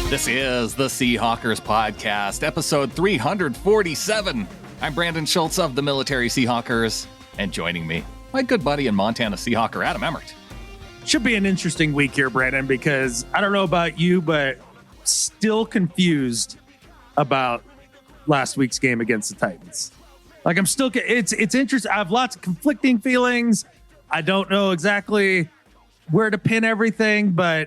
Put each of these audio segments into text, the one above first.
This is the Seahawkers Podcast, episode 347. I'm Brandon Schultz of the Military Seahawkers, and joining me, my good buddy and Montana Seahawker, Adam Emmert. Should be an interesting week here, Brandon, because I don't know about you, but still confused about last week's game against the Titans. Like, I'm still, it's interesting. I have lots of conflicting feelings. I don't know exactly where to pin everything, but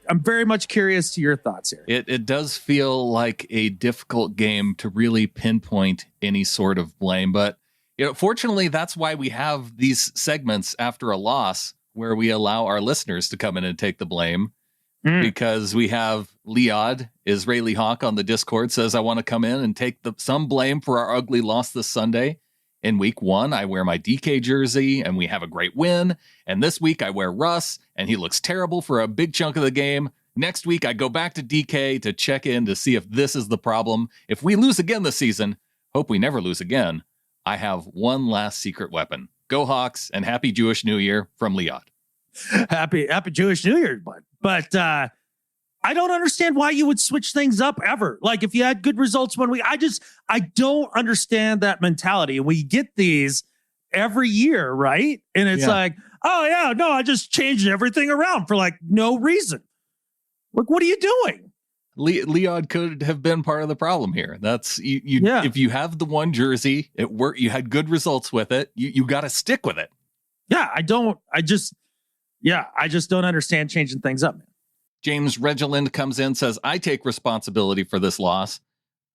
I'm very much curious to your thoughts here. It does feel like a difficult game to really pinpoint any sort of blame, but fortunately, that's why we have these segments after a loss where we allow our listeners to come in and take the blame. Because we have Leod, Israeli Hawk on the Discord, says, I want to come in and take some blame for our ugly loss this Sunday. In week 1, I wear my DK jersey and we have a great win. And this week I wear Russ and he looks terrible for a big chunk of the game. Next week I go back to DK to check in to see if this is the problem. If we lose again this season, hope we never lose again, I have one last secret weapon. Go Hawks and happy Jewish New Year from Leod. Happy Jewish New Year, bud. But I don't understand why you would switch things up ever. Like, if you had good results one week, I don't understand that mentality. And we get these every year, right? And it's like, oh yeah, no, I just changed everything around for like no reason. Like, what are you doing? Leod could have been part of the problem here. That's if you have the one jersey, it worked. You had good results with it. You got to stick with it. Yeah, I just don't understand changing things up, man. James Regiland comes in, says, I take responsibility for this loss.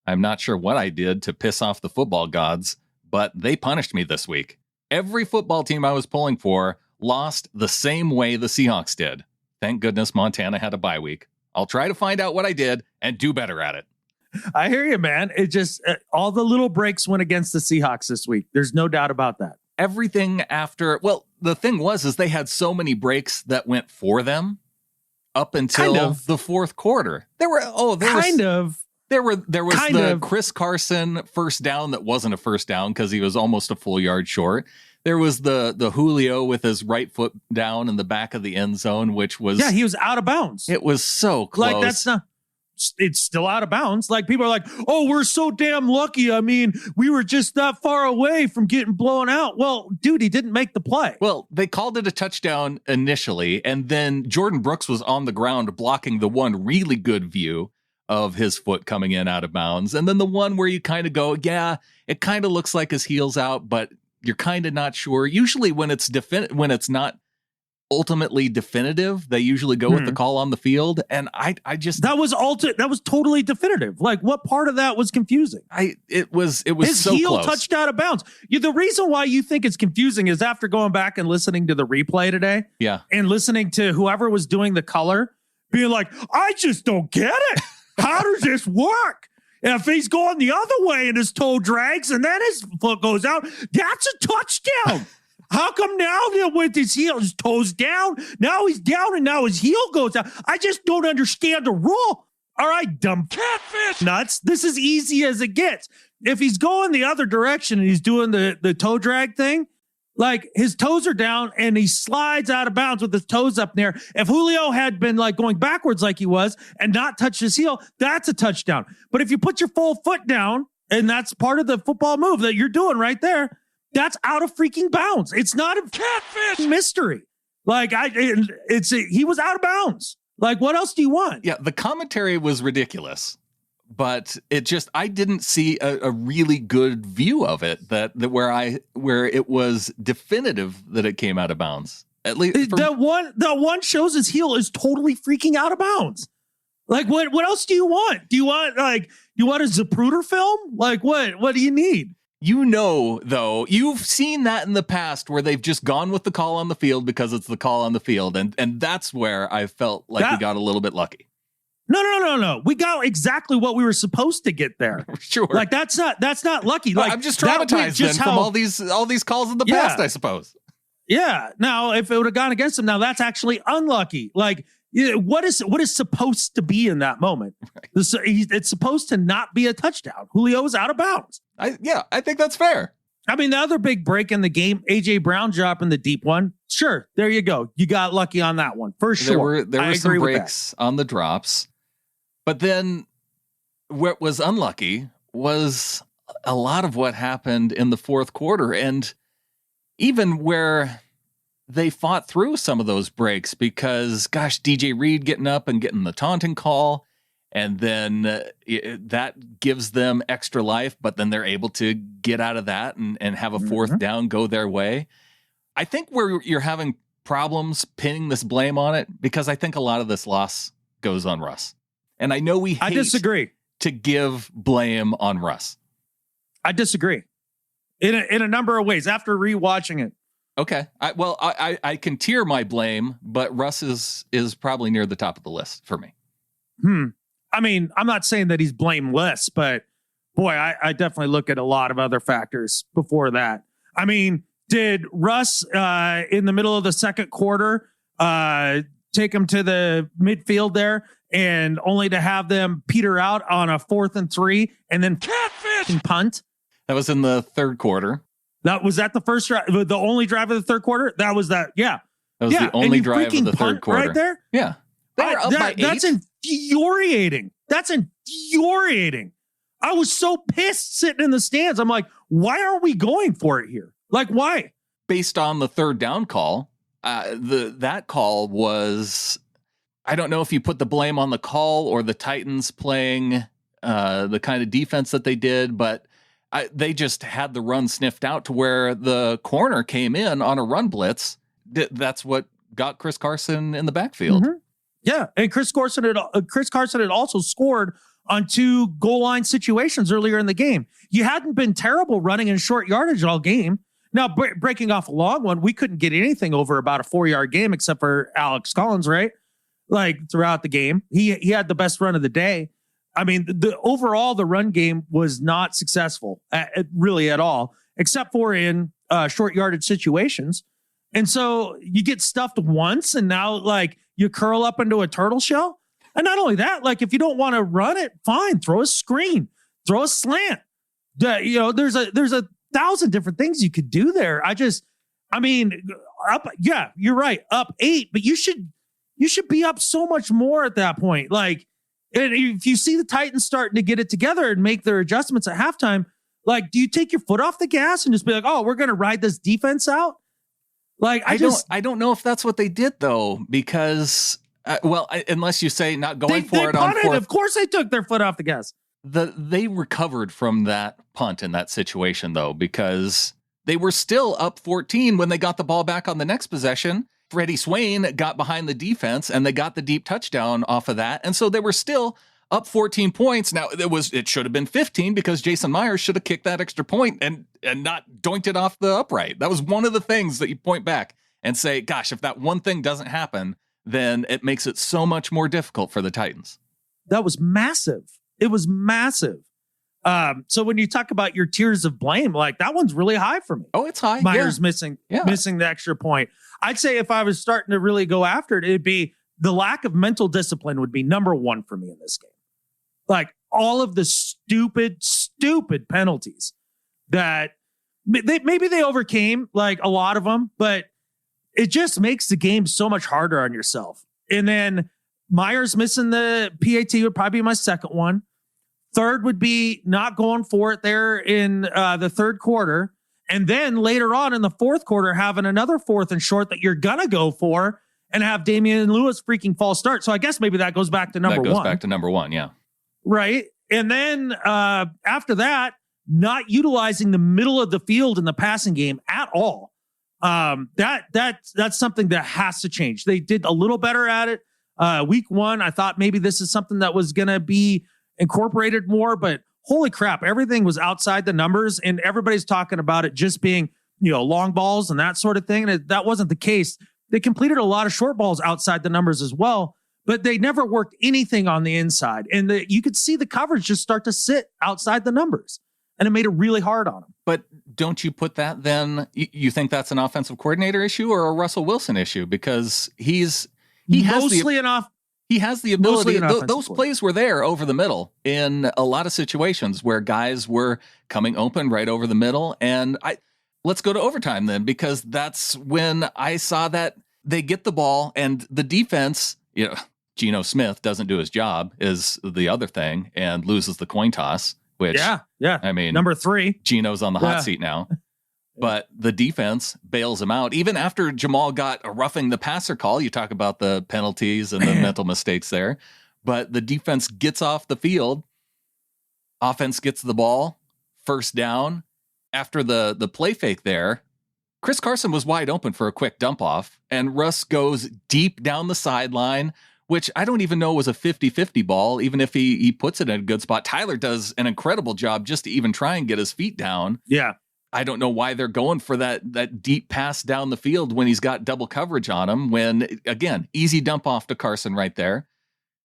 I'm not sure what I did to piss off the football gods, but they punished me this week. Every football team I was pulling for lost the same way the Seahawks did. Thank goodness Montana had a bye week. I'll try to find out what I did and do better at it. I hear you, man. It just, all the little breaks went against the Seahawks this week. There's no doubt about that. Everything after, well, the thing was they had so many breaks that went for them up until the fourth quarter. There was the Chris Carson first down that wasn't a first down because he was almost a full yard short. There was the Julio with his right foot down in the back of the end zone, which was he was out of bounds. It was so close. Like, it's still out of bounds. Like, people are like, oh, we're so damn lucky. I mean, we were just that far away from getting blown out. Well, dude, he didn't make the play. Well, they called it a touchdown initially, and then Jordan Brooks was on the ground blocking the one really good view of his foot coming in out of bounds. And then the one where you kind of go, yeah, it kind of looks like his heel's out, but you're kind of not sure. Usually when it's not ultimately definitive, they usually go with the call on the field, and I just that was totally definitive. Like, what part of that was confusing? It was his so heel close. Touched out of bounds. The reason why you think it's confusing is after going back and listening to the replay today, and listening to whoever was doing the color being like, I just don't get it. How does this work? If he's going the other way and his toe drags and then his foot goes out, that's a touchdown. How come now that with his toes down, now he's down and now his heel goes down? I just don't understand the rule. All right, dumb catfish nuts. This is easy as it gets. If he's going the other direction and he's doing the toe drag thing, like, his toes are down and he slides out of bounds with his toes up there. If Julio had been like going backwards like he was and not touched his heel, that's a touchdown. But if you put your full foot down, and that's part of the football move that you're doing right there, that's out of freaking bounds. It's not a catfish mystery. Like, he was out of bounds. Like, what else do you want? Yeah, the commentary was ridiculous, but I didn't see a really good view of it that where it was definitive that it came out of bounds. At least that one shows his heel is totally freaking out of bounds. Like, what else do you want? Do you want a Zapruder film? Like, what do you need? Though, you've seen that in the past where they've just gone with the call on the field because it's the call on the field. And that's where I felt like we got a little bit lucky. No. We got exactly what we were supposed to get there. Sure. Like, that's not lucky. Like, I'm just traumatized from all these calls in the past, I suppose. Yeah. Now, if it would have gone against him, now that's actually unlucky. Like, what is supposed to be in that moment? Right. It's supposed to not be a touchdown. Julio is out of bounds. I think that's fair. I mean, the other big break in the game, A.J. Brown dropping the deep one. Sure, there you go. You got lucky on that one, for sure. There were some breaks on the drops. But then what was unlucky was a lot of what happened in the fourth quarter, and even where they fought through some of those breaks because, gosh, DJ Reed getting up and getting the taunting call, and then that gives them extra life, but then they're able to get out of that and have a fourth down go their way. I think where you're having problems pinning this blame on it, because I think a lot of this loss goes on Russ. And I know I disagree to give blame on Russ. I disagree in a number of ways after rewatching it. Okay. I can tier my blame, but Russ is probably near the top of the list for me. I mean, I'm not saying that he's blameless, but boy, I definitely look at a lot of other factors before that. I mean, did Russ in the middle of the second quarter take him to the midfield there and only to have them peter out on a 4th and 3 and then catfish and punt? That was in the third quarter. Was that the first drive, the only drive of the third quarter? That was that. Yeah. That was the only drive of the third quarter. Right there. Yeah. They were up by 8. That's infuriating. That's infuriating. I was so pissed sitting in the stands. I'm like, why aren't we going for it here? Like, why? Based on the third down call, that call was, I don't know if you put the blame on the call or the Titans playing the kind of defense that they did, but they just had the run sniffed out to where the corner came in on a run blitz. That's what got Chris Carson in the backfield. Yeah, and Chris Carson had also scored on 2 goal line situations earlier in the game. You hadn't been terrible running in short yardage all game. Now, breaking off a long one, we couldn't get anything over about a 4-yard game except for Alex Collins, right? Like throughout the game, he had the best run of the day. I mean, overall, the run game was not successful really at all, except for in short yardage situations. And so you get stuffed once and now like you curl up into a turtle shell. And not only that, like if you don't want to run it, fine, throw a screen, throw a slant. There's a 1,000 different things you could do there. You're right. Up 8, but you should be up so much more at that point. Like, and if you see the Titans starting to get it together and make their adjustments at halftime, like, do you take your foot off the gas and just be like, oh, we're going to ride this defense out? Like, I don't know if that's what they did though, because unless you say not going for it on fourth. Of course they took their foot off the gas. They recovered from that punt in that situation though, because they were still up 14 when they got the ball back on the next possession. Freddie Swain got behind the defense and they got the deep touchdown off of that. And so they were still up 14 points. Now it should have been 15 because Jason Myers should have kicked that extra point and not doinked it off the upright. That was one of the things that you point back and say, gosh, if that one thing doesn't happen, then it makes it so much more difficult for the Titans. That was massive. It was massive. So when you talk about your tiers of blame, like that one's really high for me. Oh, it's high. Myers missing the extra point. I'd say if I was starting to really go after it, it'd be the lack of mental discipline would be number 1 for me in this game. Like all of the stupid penalties that maybe they overcame, like a lot of them, but it just makes the game so much harder on yourself. And then Myers missing the PAT would probably be my second one. Third would be not going for it there in the third quarter. And then later on in the fourth quarter, having another 4th and short that you're going to go for and have Damian Lewis freaking false start. So I guess maybe that goes back to number 1. That goes back to number 1, yeah. Right. And then after that, not utilizing the middle of the field in the passing game at all. That's something that has to change. They did a little better at it. Week 1, I thought maybe this is something that was going to be incorporated more, but holy crap, everything was outside the numbers and everybody's talking about it just being, long balls and that sort of thing. And that wasn't the case. They completed a lot of short balls outside the numbers as well, but they never worked anything on the inside. And you could see the coverage just start to sit outside the numbers and it made it really hard on them. But don't you put that then, you think that's an offensive coordinator issue or a Russell Wilson issue? Because he has the ability. Those plays were there over the middle in a lot of situations where guys were coming open right over the middle. And let's go to overtime then, because that's when I saw that they get the ball and the defense, Geno Smith doesn't do his job is the other thing and loses the coin toss, which, I mean, number 3. Geno's on the hot seat now. But the defense bails him out. Even after Jamal got a roughing the passer call, you talk about the penalties and the mental mistakes there. But the defense gets off the field. Offense gets the ball. First down. After the play fake there, Chris Carson was wide open for a quick dump off. And Russ goes deep down the sideline, which I don't even know was a 50-50 ball, even if he puts it in a good spot. Tyler does an incredible job just to even try and get his feet down. Yeah. I don't know why they're going for that deep pass down the field when he's got double coverage on him. When, again, easy dump off to Carson right there.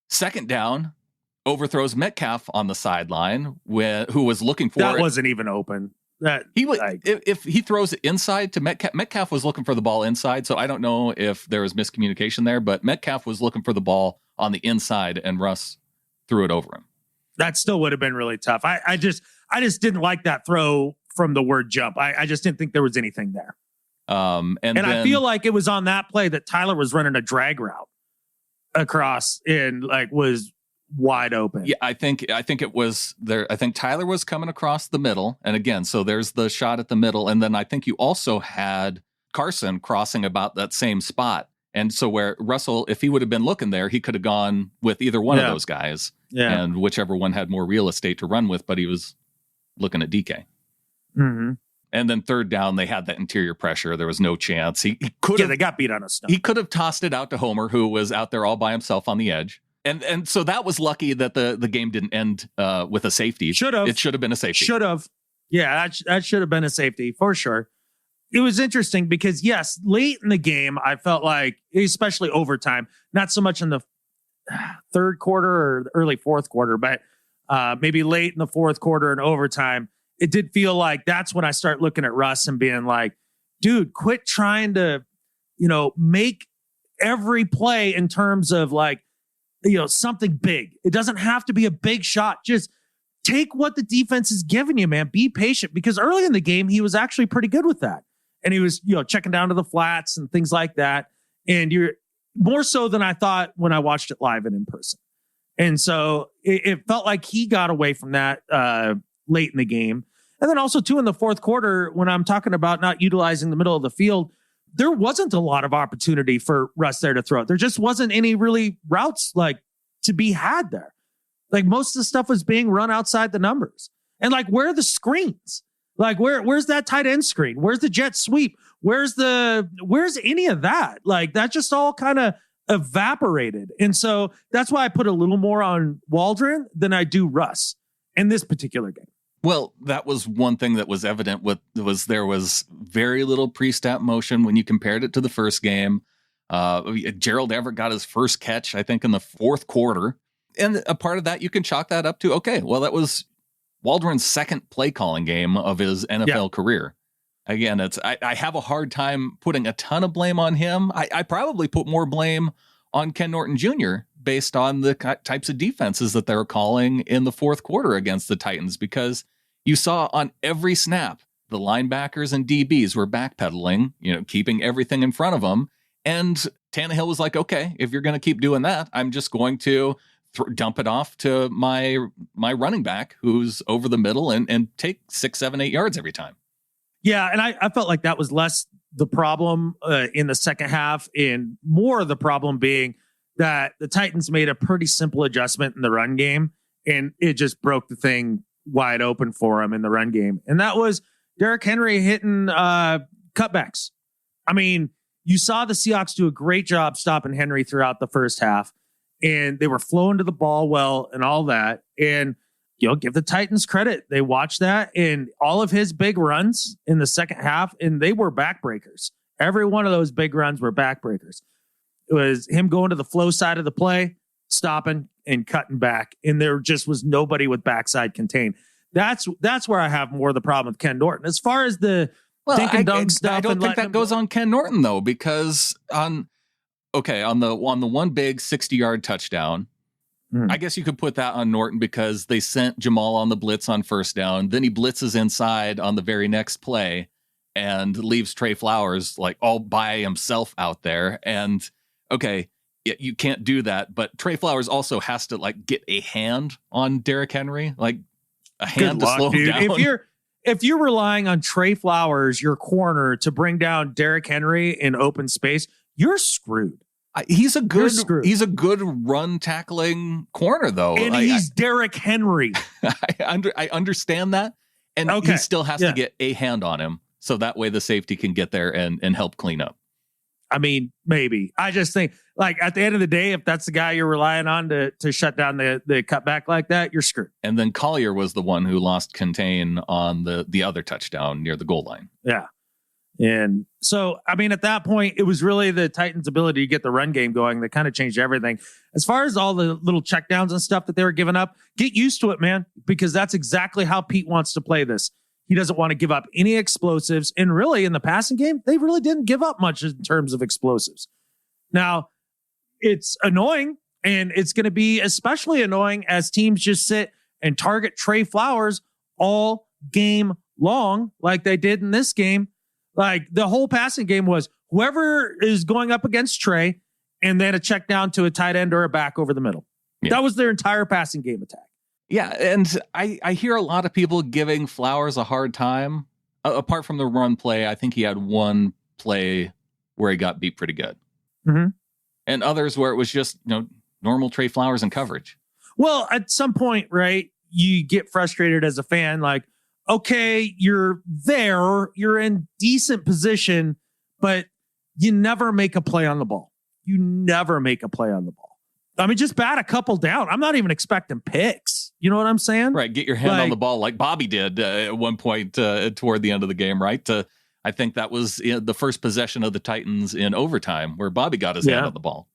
Second down, overthrows Metcalf on the sideline, who was looking for that wasn't even open. That he would if he throws it inside to Metcalf. Metcalf was looking for the ball inside, so I don't know if there was miscommunication there. But Metcalf was looking for the ball on the inside, and Russ threw it over him. That still would have been really tough. I just didn't like that throw from the word jump. I just didn't think there was anything there. And then, I feel like it was on that play that Tyler was running a drag route across and was wide open. Yeah, I think it was there. I think Tyler was coming across the middle. And again, so there's the shot at the middle. And then I think you also had Carson crossing about that same spot. And so where Russell, if he would have been looking there, he could have gone with either one of those guys. Yeah. And whichever one had more real estate to run with, but he was looking at DK. Mm-hmm. And then third down, they had that interior pressure. There was no chance. He could have. They got beat on a stump. He could have tossed it out to Homer, who was out there all by himself on the edge. And so that was lucky that the game didn't end with a safety. Should have. It should have been a safety. Should have. Yeah, that should have been a safety for sure. It was interesting because, yes, late in the game, I felt like, especially overtime, not so much in the third quarter or early fourth quarter, but maybe late in the fourth quarter and overtime, it did feel like that's when I start looking at Russ and being like, dude, quit trying to, make every play in terms of something big. It doesn't have to be a big shot. Just take what the defense is giving you, man. Be patient, because early in the game, he was actually pretty good with that. And he was, checking down to the flats and things like that. And you're more so than I thought when I watched it live and in person. And so it felt like he got away from that late in the game. And then also, too, in the fourth quarter, when I'm talking about not utilizing the middle of the field, there wasn't a lot of opportunity for Russ there to throw it. There just wasn't any really routes to be had there. Most of the stuff was being run outside the numbers. And where are the screens? Where's that tight end screen? Where's the jet sweep? Where's any of that? That just all kind of evaporated. And so that's why I put a little more on Waldron than I do Russ in this particular game. Well, that was one thing that was evident there was very little pre-snap motion when you compared it to the first game. Gerald Everett got his first catch, I think, in the fourth quarter. And a part of that, you can chalk that up to, okay, well, that was Waldron's second play calling game of his NFL career. Again, I have a hard time putting a ton of blame on him. I probably put more blame on Ken Norton Jr. based on the types of defenses that they were calling in the fourth quarter against the Titans, because you saw on every snap, the linebackers and DBs were backpedaling, keeping everything in front of them. And Tannehill was like, okay, if you're going to keep doing that, I'm just going to dump it off to my running back who's over the middle and take 6, 7, 8 yards every time. Yeah, and I felt like that was less the problem in the second half, and more of the problem being that the Titans made a pretty simple adjustment in the run game, and it just broke the thing wide open for him in the run game. And that was Derrick Henry hitting cutbacks. I mean, you saw the Seahawks do a great job stopping Henry throughout the first half, and they were flowing to the ball well and all that. And give the Titans credit. They watched that, and all of his big runs in the second half, and they were backbreakers. Every one of those big runs were backbreakers. It was him going to the flow side of the play, stopping and cutting back, and there just was nobody with backside contain. That's where I have more of the problem with Ken Norton. As far as the dink and dunk stuff, I don't think that goes on Ken Norton though, because on the one big 60-yard touchdown, I guess you could put that on Norton because they sent Jamal on the blitz on first down. Then he blitzes inside on the very next play and leaves Trey Flowers all by himself out there. And okay, you can't do that. But Trey Flowers also has to like get a hand on Derrick Henry, like a hand to slow him down. If you're relying on Trey Flowers, your corner, to bring down Derrick Henry in open space, you're screwed. He's a good run tackling corner, though. And he's Derrick Henry. I understand that. And he still has to get a hand on him. So that way the safety can get there and help clean up. I mean, maybe. I just think, like, at the end of the day, if that's the guy you're relying on to shut down the cutback like that, you're screwed. And then Collier was the one who lost contain on the other touchdown near the goal line. Yeah. And so, I mean, at that point, it was really the Titans' ability to get the run game going that kind of changed everything. As far as all the little checkdowns and stuff that they were giving up, get used to it, man, because that's exactly how Pete wants to play this. He doesn't want to give up any explosives. And really, in the passing game, they really didn't give up much in terms of explosives. Now, it's annoying, and it's going to be especially annoying as teams just sit and target Trey Flowers all game long like they did in this game. Like, the whole passing game was whoever is going up against Trey and then a check down to a tight end or a back over the middle. Yeah. That was their entire passing game attack. Yeah, and I hear a lot of people giving Flowers a hard time. Apart from the run play, I think he had one play where he got beat pretty good. Mm-hmm. And others where it was just, normal Trey Flowers and coverage. Well, at some point, right, you get frustrated as a fan, like, okay, you're there, you're in decent position, but you never make a play on the ball. You never make a play on the ball. I mean, just bat a couple down. I'm not even expecting picks. You know what I'm saying? Right. Get your hand on the ball like Bobby did at one point toward the end of the game, right? I think that was the first possession of the Titans in overtime where Bobby got his hand on the ball.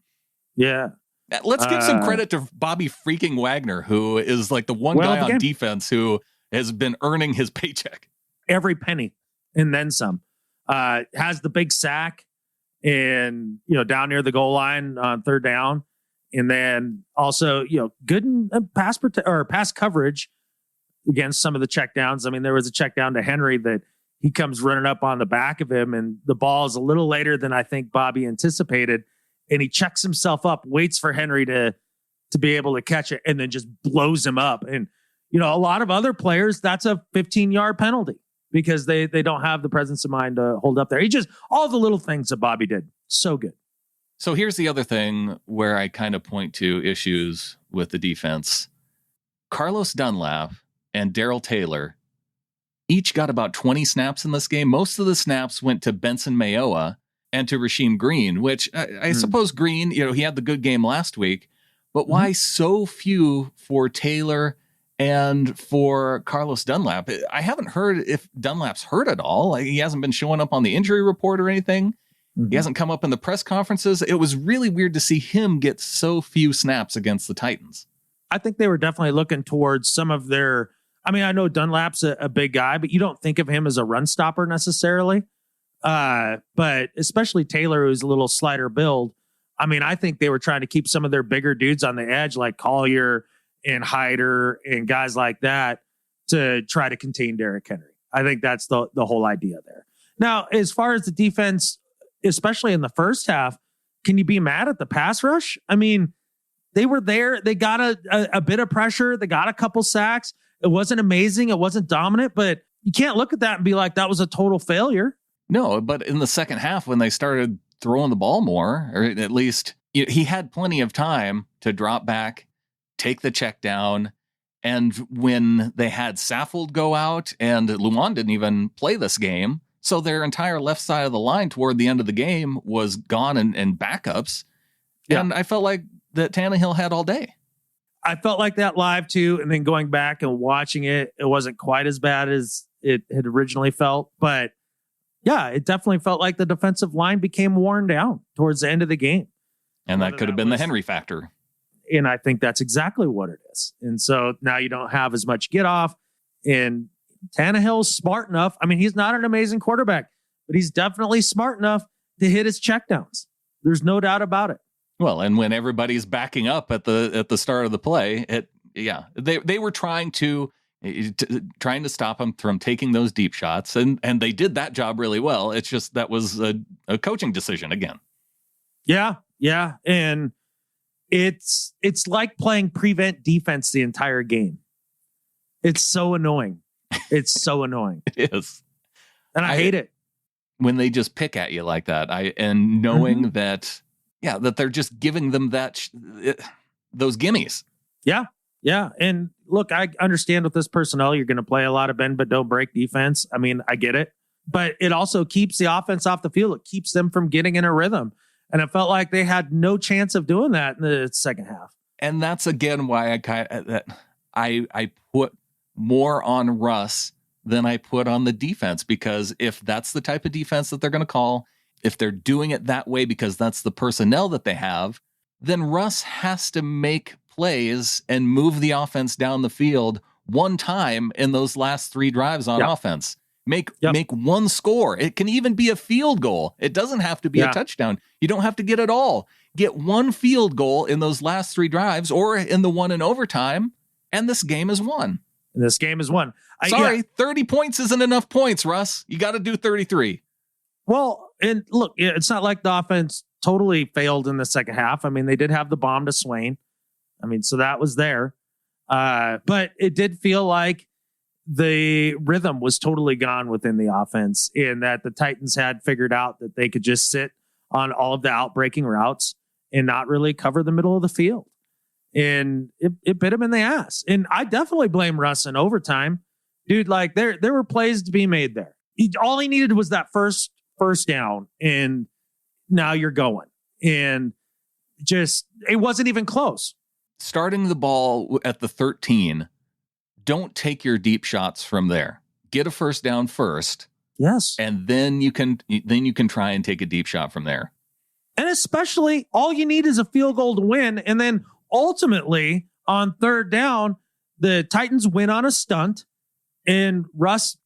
Yeah. Let's give some credit to Bobby freaking Wagner, who is like the one guy on defense who has been earning his paycheck. Every penny and then some. Has the big sack and, down near the goal line on third down. And then also, good in pass coverage against some of the checkdowns. I mean, there was a check down to Henry that he comes running up on the back of him, and the ball is a little later than I think Bobby anticipated. And he checks himself up, waits for Henry to be able to catch it, and then just blows him up. And, a lot of other players, that's a 15-yard penalty because they don't have the presence of mind to hold up there. All the little things that Bobby did. So good. So here's the other thing where I kind of point to issues with the defense. Carlos Dunlap and Darrell Taylor each got about 20 snaps in this game. Most of the snaps went to Benson Mayowa and to Rasheem Green, which I suppose Green, he had the good game last week, but why so few for Taylor and for Carlos Dunlap? I haven't heard if Dunlap's hurt at all. Like, he hasn't been showing up on the injury report or anything. He hasn't come up in the press conferences. It was really weird to see him get so few snaps against the Titans. I think they were definitely looking towards some of their, I mean, I know Dunlap's a big guy, but you don't think of him as a run stopper necessarily. But especially Taylor, who's a little slighter build. I mean, I think they were trying to keep some of their bigger dudes on the edge, like Collier and Hyder and guys like that, to try to contain Derrick Henry. I think that's the whole idea there. Now, as far as the defense, especially in the first half, can you be mad at the pass rush? I mean, they were there. They got a bit of pressure. They got a couple sacks. It wasn't amazing. It wasn't dominant, but you can't look at that and be like, that was a total failure. No, but in the second half, when they started throwing the ball more, or at least he had plenty of time to drop back, take the check down. And when they had Saffold go out, and Luan didn't even play this game, so their entire left side of the line toward the end of the game was gone and backups. Yeah. And I felt like that Tannehill had all day. I felt like that live too. And then going back and watching it, it wasn't quite as bad as it had originally felt. But yeah, it definitely felt like the defensive line became worn down towards the end of the game. And that could have been the Henry factor. And I think that's exactly what it is. And so now you don't have as much get off. And Tannehill's smart enough. I mean, he's not an amazing quarterback, but he's definitely smart enough to hit his checkdowns. There's no doubt about it. Well, and when everybody's backing up at the start of the play, they were trying to stop him from taking those deep shots, and they did that job really well. It's just that was a coaching decision again. Yeah, Yeah. And it's like playing prevent defense the entire game. It's so annoying. It's so annoying. It is. And I hate it. When they just pick at you like that, and knowing that they're just giving them those gimmies. Yeah. Yeah. And look, I understand with this personnel, you're going to play a lot of bend but don't break defense. I mean, I get it. But it also keeps the offense off the field. It keeps them from getting in a rhythm. And it felt like they had no chance of doing that in the second half. And that's, again, why I put more on Russ than I put on the defense. Because if that's the type of defense that they're going to call, if they're doing it that way because that's the personnel that they have, then Russ has to make plays and move the offense down the field one time in those last 3 drives on offense. Make one score. It can even be a field goal. It doesn't have to be a touchdown. You don't have to get it all. Get one field goal in those last 3 drives or in the one in overtime, and this game is won. 30 points isn't enough points, Russ. You got to do 33. Well, and look, it's not like the offense totally failed in the second half. I mean, they did have the bomb to Swain. I mean, so that was there. But it did feel like the rhythm was totally gone within the offense, in that the Titans had figured out that they could just sit on all of the outbreaking routes and not really cover the middle of the field. And it bit him in the ass. And I definitely blame Russ in overtime. Dude, like there were plays to be made there. All he needed was that first down, and now you're going. And just, it wasn't even close. Starting the ball at the 13, don't take your deep shots from there. Get a first down first. Yes. And then you can try and take a deep shot from there. And especially, all you need is a field goal to win. And then ultimately on third down, the Titans win on a stunt, and Russ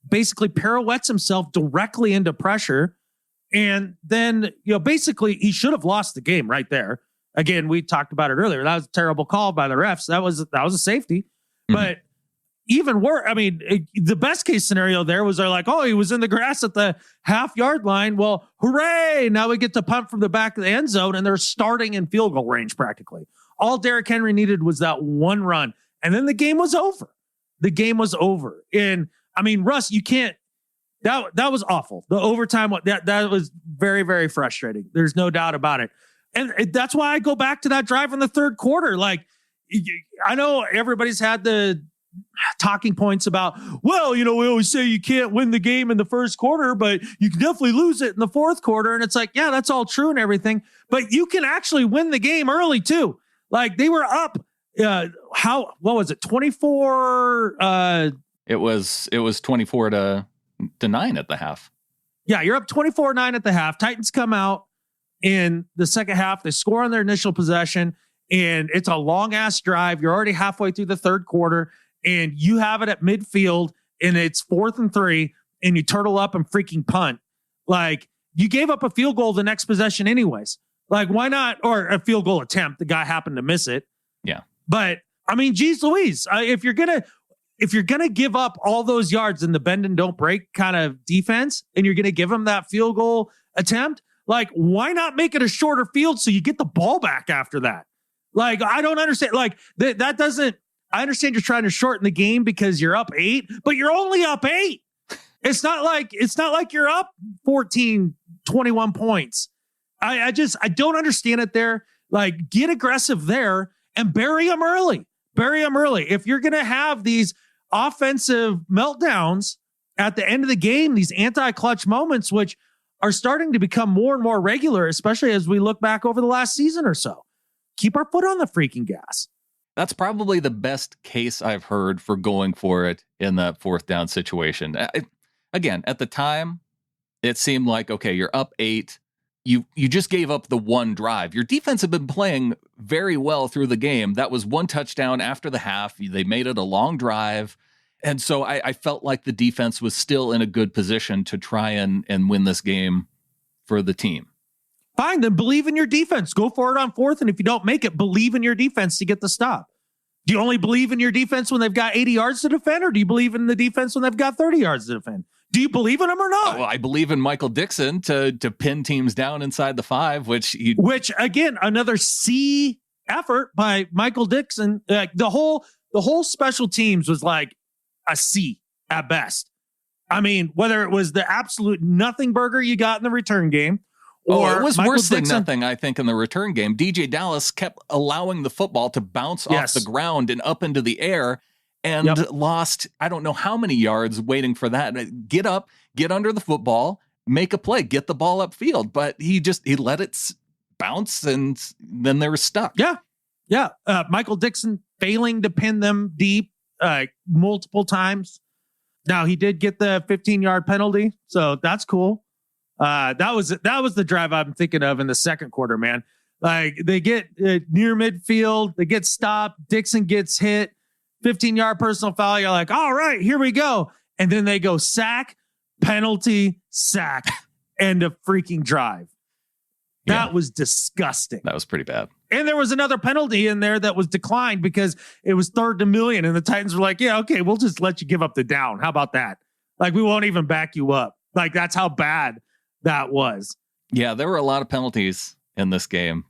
basically pirouettes himself directly into pressure. And then, basically he should have lost the game right there. Again, we talked about it earlier. That was a terrible call by the refs. That was a safety. But even worse, I mean, the best case scenario there was they're like, oh, he was in the grass at the half-yard line. Well, hooray. Now we get to punt from the back of the end zone, and they're starting in field goal range practically. All Derrick Henry needed was that one run, and then the game was over. And, I mean, Russ, you can't – that was awful. The overtime, that was very, very frustrating. There's no doubt about it. And that's why I go back to that drive in the third quarter. Like, I know everybody's had the talking points about, well, we always say you can't win the game in the first quarter, but you can definitely lose it in the fourth quarter. And it's like, yeah, that's all true and everything, but you can actually win the game early too. Like, they were up, what was it? 24. It was 24 to 9 at the half. Yeah. You're up 24-9 at the half. Titans come out in the second half. They score on their initial possession, and it's a long ass drive. You're already halfway through the third quarter, and you have it at midfield, and it's 4th and 3, and you turtle up and freaking punt. Like, you gave up a field goal the next possession anyways. Like, why not? Or a field goal attempt. The guy happened to miss it. Yeah. But I mean, geez Louise, if you're going to give up all those yards in the bend and don't break kind of defense, and you're going to give them that field goal attempt, like, why not make it a shorter field so you get the ball back after that? Like, I don't understand. Like, that doesn't, I understand you're trying to shorten the game because you're up 8, but you're only up 8. It's not like you're up 14, 21 points. I don't understand it there. Like, get aggressive there and bury them early. If you're going to have these offensive meltdowns at the end of the game, these anti-clutch moments, which are starting to become more and more regular, especially as we look back over the last season or so, keep our foot on the freaking gas. That's probably the best case I've heard for going for it in that fourth down situation. Again, at the time, it seemed like, okay, you're up 8. You just gave up the one drive. Your defense had been playing very well through the game. That was one touchdown after the half. They made it a long drive. And so I felt like the defense was still in a good position to try and win this game for the team. Fine, then believe in your defense. Go for it on 4th, and if you don't make it, believe in your defense to get the stop. Do you only believe in your defense when they've got 80 yards to defend, or do you believe in the defense when they've got 30 yards to defend? Do you believe in him or not? Well, I believe in Michael Dixon to pin teams down inside the 5, which again, another C effort by Michael Dixon. Like the whole special teams was like a C at best. I mean, whether it was the absolute nothing burger you got in the return game, or it was Michael worse Dixon, than nothing, I think, in the return game. DJ Dallas kept allowing the football to bounce off the ground and up into the air, and lost, I don't know how many yards waiting for that. Get up, get under the football, make a play, get the ball upfield. But he let it bounce, and then they were stuck. Yeah. Michael Dixon failing to pin them deep multiple times. Now, he did get the 15-yard penalty, so that's cool. That was the drive I'm thinking of in the second quarter, man. Like, they get near midfield, they get stopped, Dixon gets hit, 15-yard personal foul. You're like, all right, here we go. And then they go sack, penalty, sack, end of freaking drive. That was disgusting. That was pretty bad. And there was another penalty in there that was declined because it was 3rd and 1,000,000. And the Titans were like, yeah, okay, we'll just let you give up the down. How about that? Like, we won't even back you up. Like, that's how bad that was. Yeah, there were a lot of penalties in this game.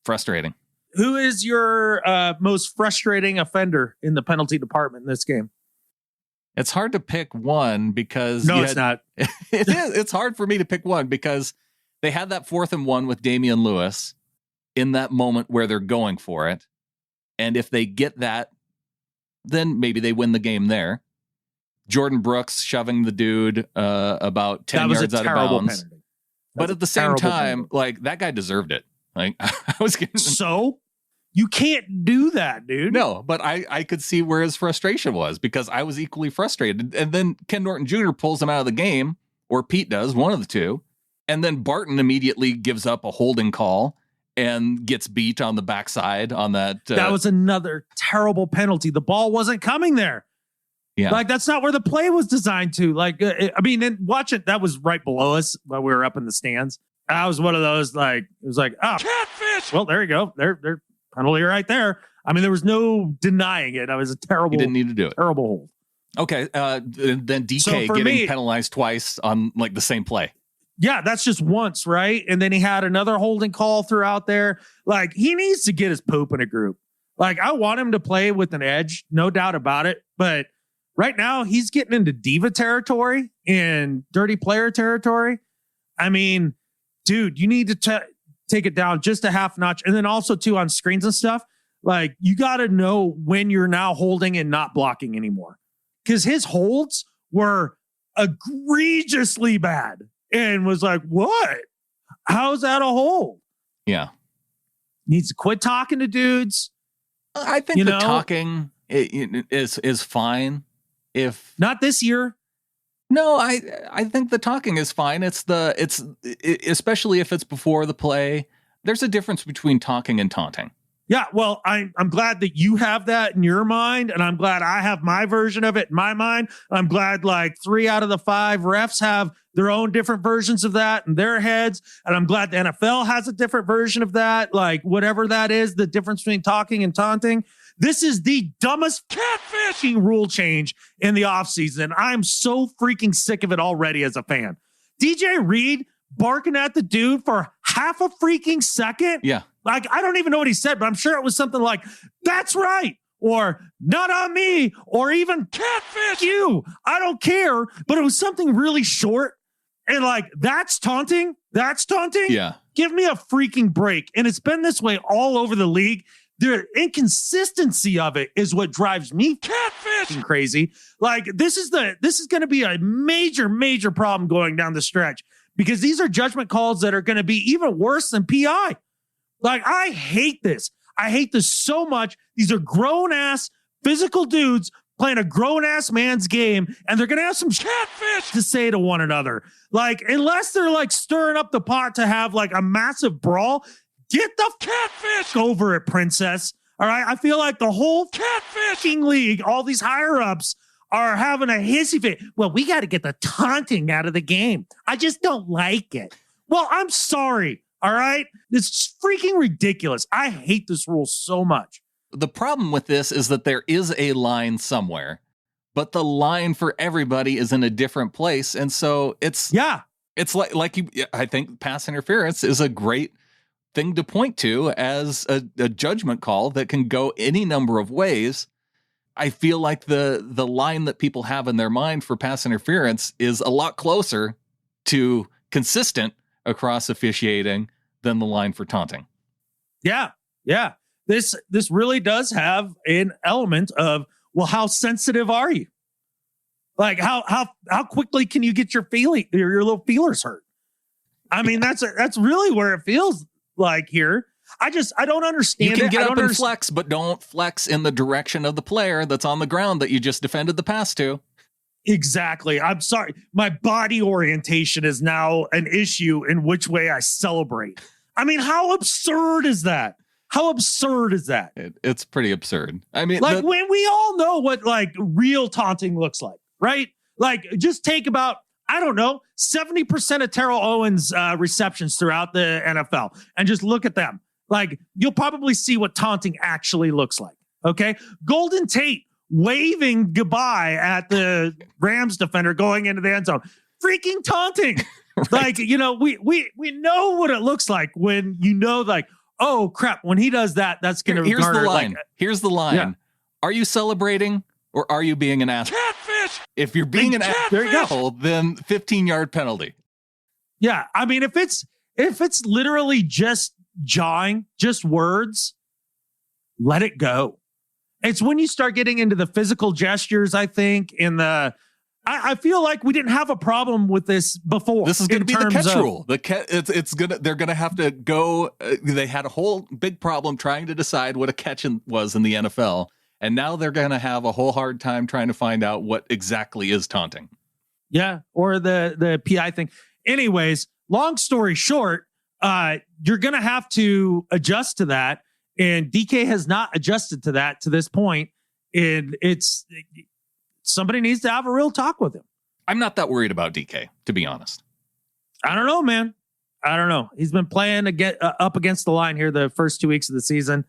Frustrating. Who is your most frustrating offender in the penalty department in this game? It's hard to pick one because... No, it's not. It is. It's hard for me to pick one because they had that 4th and 1 with Damian Lewis in that moment where they're going for it. And if they get that, then maybe they win the game there. Jordan Brooks shoving the dude about 10 yards out of bounds. Penalty. But at the same time, like, that guy deserved it. Like, I was getting... So? You can't do that, dude. No, but I could see where his frustration was because I was equally frustrated. And then Ken Norton Jr. pulls him out of the game, or Pete does, one of the two. And then Barton immediately gives up a holding call and gets beat on the backside on that. That was another terrible penalty. The ball wasn't coming there. Yeah. Like, that's not where the play was designed to. Like, I mean, and watch it. That was right below us while we were up in the stands. That was one of those, like, it was like, oh, catfish. Well, there you go. They're penalty right there. I mean, there was no denying it. That was a terrible. You didn't need to do it. Terrible hold. Okay. Then DK getting penalized twice on like the same play. Yeah, that's just once, right? And then he had another holding call throughout there. Like, he needs to get his poop in a group. Like, I want him to play with an edge, no doubt about it. But right now, he's getting into diva territory and dirty player territory. I mean, dude, you need to take it down just a half notch. And then also, too, on screens and stuff, like, you got to know when you're now holding and not blocking anymore. Because his holds were egregiously bad. And was like, what? How's that a hold? Yeah. Needs to quit talking to dudes. I think the talking is fine. If not this year. No, I think the talking is fine. It's especially if it's before the play. There's a difference between talking and taunting. Yeah, well, I'm glad that you have that in your mind, and I'm glad I have my version of it in my mind. I'm glad like 3 out of the 5 refs have their own different versions of that in their heads, and I'm glad the NFL has a different version of that, like whatever that is, the difference between talking and taunting. This is the dumbest catfishing rule change in the offseason. I'm so freaking sick of it already as a fan. DJ Reed barking at the dude for half a freaking second. Yeah. Like, I don't even know what he said, but I'm sure it was something like, that's right, or not on me, or even catfish you. I don't care. But it was something really short. And like, that's taunting. That's taunting. Yeah. Give me a freaking break. And it's been this way all over the league. The inconsistency of it is what drives me catfishing crazy. Like, this is going to be a major, major problem going down the stretch, because these are judgment calls that are going to be even worse than PI. Like, I hate this. I hate this so much. These are grown-ass physical dudes playing a grown-ass man's game, and they're going to have some catfish to say to one another. Like, unless they're, like, stirring up the pot to have, like, a massive brawl, get the catfish over it, princess. All right? I feel like the whole catfishing league, all these higher-ups, are having a hissy fit. Well, we got to get the taunting out of the game. I just don't like it. Well, I'm sorry. All right. It's freaking ridiculous. I hate this rule so much. The problem with this is that there is a line somewhere but the line for everybody is in a different place. And so it's I think pass interference is a great thing to point to as a judgment call that can go any number of ways. I feel like the line that people have in their mind for pass interference is a lot closer to consistent across officiating than the line for taunting. Yeah. Yeah. This really does have an element of, well, how sensitive are you? Like how quickly can you get your little feelers hurt? I mean, that's really where it feels like here. I don't understand. You can get up and flex, but don't flex in the direction of the player that's on the ground that you just defended the pass to. Exactly. I'm sorry. My body orientation is now an issue in which way I celebrate. I mean, how absurd is that? How absurd is that? It's pretty absurd. I mean, like when we all know what like real taunting looks like, right? Like just take about, I don't know, 70% of Terrell Owens receptions throughout the NFL and just look at them. Like you'll probably see what taunting actually looks like. Okay. Golden Tate waving goodbye at the Rams defender going into the end zone. Freaking taunting. Right. Like, you know, we know what it looks like when you know, like, oh crap, when he does that, that's going to Here's the line. Like, here's the line. Yeah. Are you celebrating or are you being an asshole? Catfish! If you're being an asshole, then 15-yard penalty. Yeah. I mean, if it's literally just jawing, just words, let it go. It's when you start getting into the physical gestures, I think, I feel like we didn't have a problem with this before. This is going to be the catch rule. They're going to have to go. They had a whole big problem trying to decide what a catch was in the NFL. And now they're going to have a whole hard time trying to find out what exactly is taunting. Yeah. Or the PI thing. Anyways, long story short, you're going to have to adjust to that. And DK has not adjusted to that to this point. And somebody needs to have a real talk with him. I'm not that worried about DK, to be honest. I don't know, man. I don't know. He's been playing up against the line here the first 2 weeks of the season.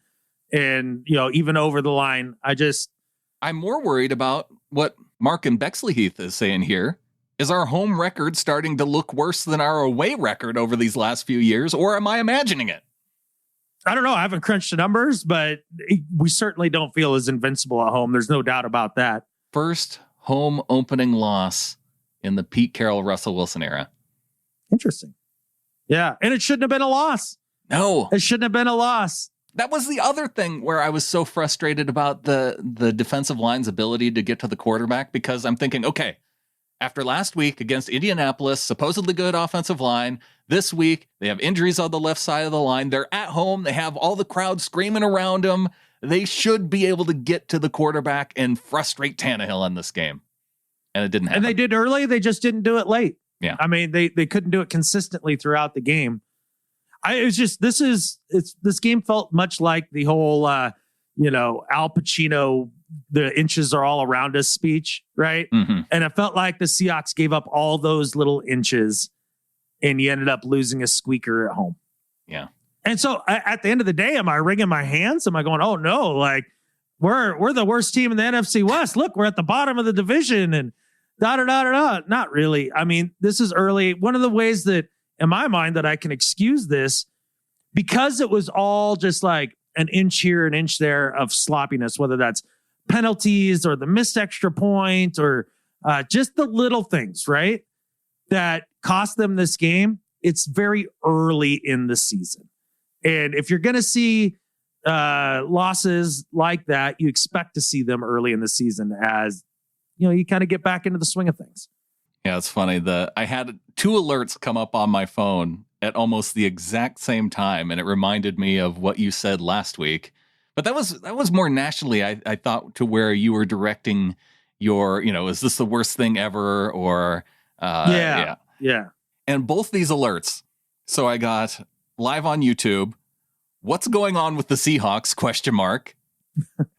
And, you know, even over the line, I'm more worried about what Mark and Bexley Heath is saying here. Is our home record starting to look worse than our away record over these last few years? Or am I imagining it? I don't know. I haven't crunched the numbers, but we certainly don't feel as invincible at home. There's no doubt about that. First home opening loss in the Pete Carroll, Russell Wilson era. Interesting. Yeah. And it shouldn't have been a loss. No, it shouldn't have been a loss. That was the other thing where I was so frustrated about the defensive line's ability to get to the quarterback, because I'm thinking, okay, after last week against Indianapolis, supposedly good offensive line, this week they have injuries on the left side of the line. They're at home. They have all the crowd screaming around them. They should be able to get to the quarterback and frustrate Tannehill in this game. And it didn't happen. And they did early. They just didn't do it late. Yeah. I mean, they couldn't do it consistently throughout the game. This game felt much like the whole, Al Pacino, the inches are all around us speech, right? Mm-hmm. And it felt like the Seahawks gave up all those little inches and you ended up losing a squeaker at home. Yeah. And so at the end of the day, am I wringing my hands? Am I going, oh no, like we're the worst team in the NFC West. Look, we're at the bottom of the division and da-da-da-da-da. Not really. I mean, this is early. One of the ways that in my mind that I can excuse this, because it was all just like an inch here, an inch there of sloppiness, whether that's penalties or the missed extra point or just the little things, right, that cost them this game. It's very early in the season. And if you're going to see losses like that, you expect to see them early in the season as, you kind of get back into the swing of things. Yeah, it's funny. I had 2 alerts come up on my phone at almost the exact same time, and it reminded me of what you said last week. But that was more nationally, I thought, to where you were directing your, is this the worst thing ever? Or yeah. And both these alerts. So I got live on YouTube, what's going on with the Seahawks? ?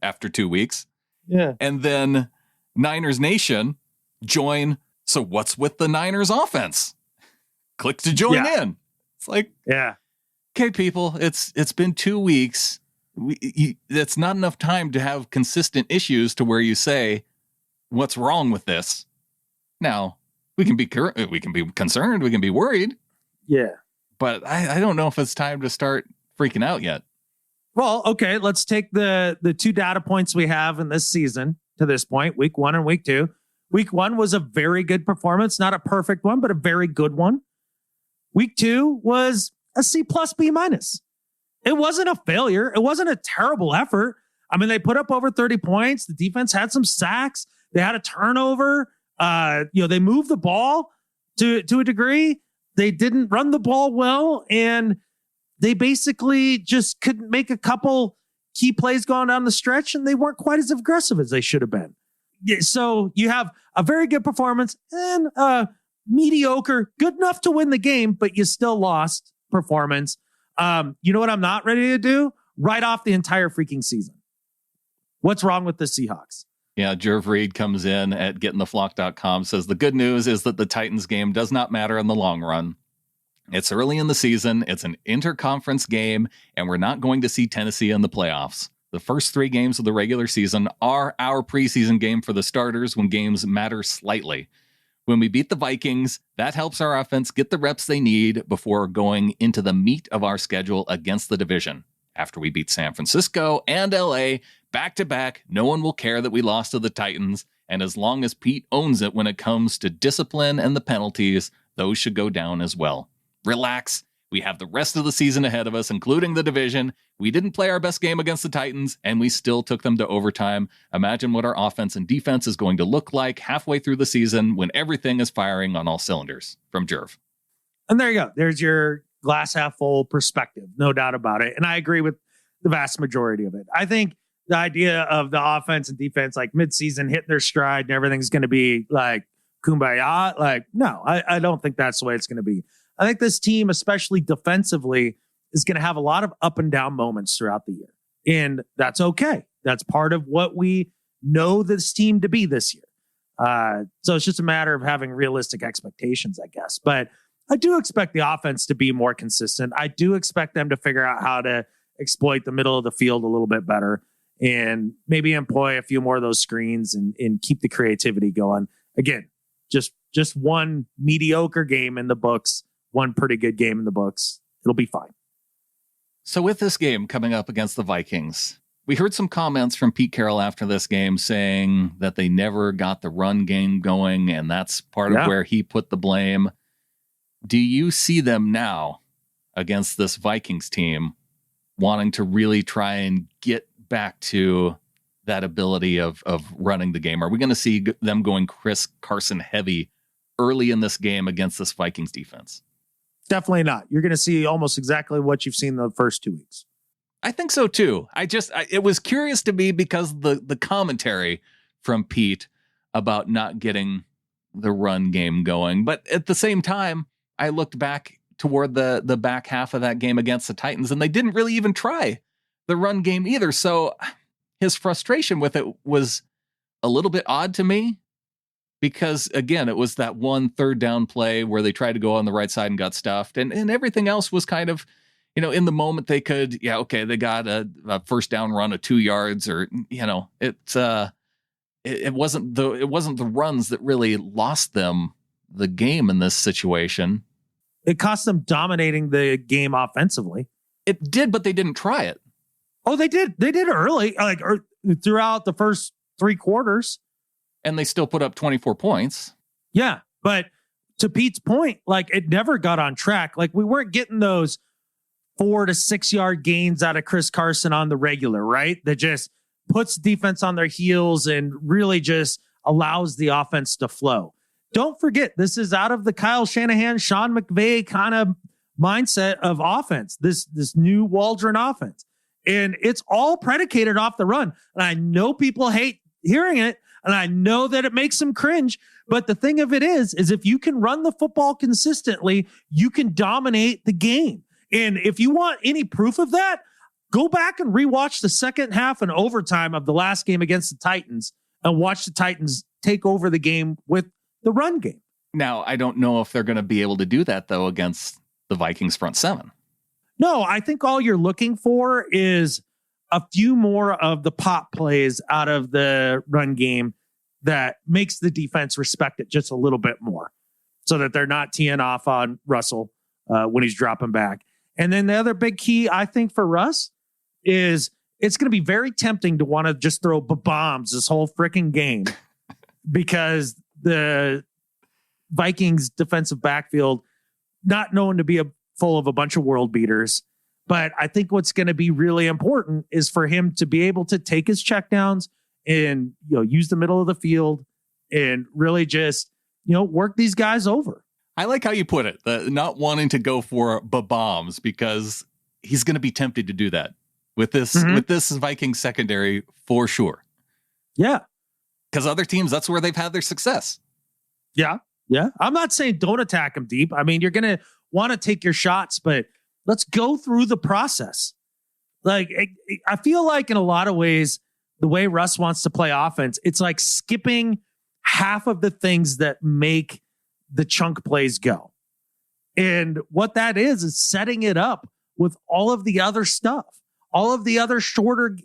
After 2 weeks. Yeah. And then Niners Nation, join. So what's with the Niners offense? Click to join in. It's like, yeah. Okay, people, it's been 2 weeks. That's not enough time to have consistent issues to where you say, what's wrong with this. Now, we can be concerned, we can be worried. Yeah. But I don't know if it's time to start freaking out yet. Well, okay, let's take the two data points we have in this season to this point, week 1 and week 2. Week 1 was a very good performance, not a perfect one, but a very good one. Week 2 was a C plus B minus. It wasn't a failure. It wasn't a terrible effort. I mean, they put up over 30 points. The defense had some sacks. They had a turnover. They moved the ball to a degree. They didn't run the ball well, and they basically just couldn't make a couple key plays going down the stretch, and they weren't quite as aggressive as they should have been. So you have a very good performance and mediocre, good enough to win the game, but you still lost performance. You know what I'm not ready to do? Write off the entire freaking season. What's wrong with the Seahawks? Yeah, Jerv Reed comes in at gettingtheflock.com, says the good news is that the Titans game does not matter in the long run. It's early in the season, it's an interconference game, and we're not going to see Tennessee in the playoffs. The first 3 games of the regular season are our preseason game for the starters when games matter slightly. When we beat the Vikings, that helps our offense get the reps they need before going into the meat of our schedule against the division. After we beat San Francisco and LA back-to-back, no one will care that we lost to the Titans, and as long as Pete owns it when it comes to discipline and the penalties, those should go down as well. Relax. We have the rest of the season ahead of us, including the division. We didn't play our best game against the Titans, and we still took them to overtime. Imagine what our offense and defense is going to look like halfway through the season when everything is firing on all cylinders. From Jerv. And there you go. There's your glass half full perspective. No doubt about it. And I agree with the vast majority of it. I think the idea of the offense and defense, like midseason hitting their stride and everything's going to be like kumbaya. Like, no, I don't think that's the way it's going to be. I think this team, especially defensively, is going to have a lot of up and down moments throughout the year. And that's okay. That's part of what we know this team to be this year. So it's just a matter of having realistic expectations, I guess. But I do expect the offense to be more consistent. I do expect them to figure out how to exploit the middle of the field a little bit better and maybe employ a few more of those screens and keep the creativity going. Again, just one mediocre game in the books, one pretty good game in the books. It'll be fine. So with this game coming up against the Vikings, we heard some comments from Pete Carroll after this game saying that they never got the run game going, and that's part of where he put the blame. Do you see them now against this Vikings team wanting to really try and get back to that ability of running the game? Are we going to see them going Chris Carson heavy early in this game against this Vikings defense? Definitely not. You're going to see almost exactly what you've seen the first 2 weeks. I think so too. It was curious to me because the commentary from Pete about not getting the run game going. But at the same time, I looked back toward the back half of that game against the Titans, and they didn't really even try the run game either. So his frustration with it was a little bit odd to me because, again, it was that one third down play where they tried to go on the right side and got stuffed, and everything else was kind of, in the moment they could, they got a first down run of 2 yards, or, it wasn't the runs that really lost them the game in this situation. It cost them dominating the game offensively. It did, but they didn't try it. Oh, they did. They did early, throughout the first 3 quarters. And they still put up 24 points. Yeah. But to Pete's point, it never got on track. We weren't getting those 4 to 6 yard gains out of Chris Carson on the regular, right? That just puts defense on their heels and really just allows the offense to flow. Don't forget, this is out of the Kyle Shanahan, Sean McVay kind of mindset of offense, this new Waldron offense. And it's all predicated off the run. And I know people hate hearing it, and I know that it makes them cringe. But the thing of it is if you can run the football consistently, you can dominate the game. And if you want any proof of that, go back and rewatch the second half and overtime of the last game against the Titans and watch the Titans take over the game with the run game. Now, I don't know if they're going to be able to do that, though, against the Vikings front seven. No, I think all you're looking for is a few more of the pop plays out of the run game that makes the defense respect it just a little bit more so that they're not teeing off on Russell when he's dropping back. And then the other big key, I think, for Russ is it's going to be very tempting to want to just throw bombs this whole freaking game because the Vikings defensive backfield, not known to be full of a bunch of world beaters. But I think what's going to be really important is for him to be able to take his checkdowns and, use the middle of the field and really just, work these guys over. I like how you put it, the not wanting to go for bombs, because he's going to be tempted to do that with this Vikings secondary for sure. Yeah. Because other teams, that's where they've had their success. Yeah. Yeah. I'm not saying don't attack him deep. I mean, you're going to want to take your shots, but let's go through the process. Like, I feel like in a lot of ways, the way Russ wants to play offense, it's like skipping half of the things that make the chunk plays go. And what that is setting it up with all of the other stuff, all of the other shorter,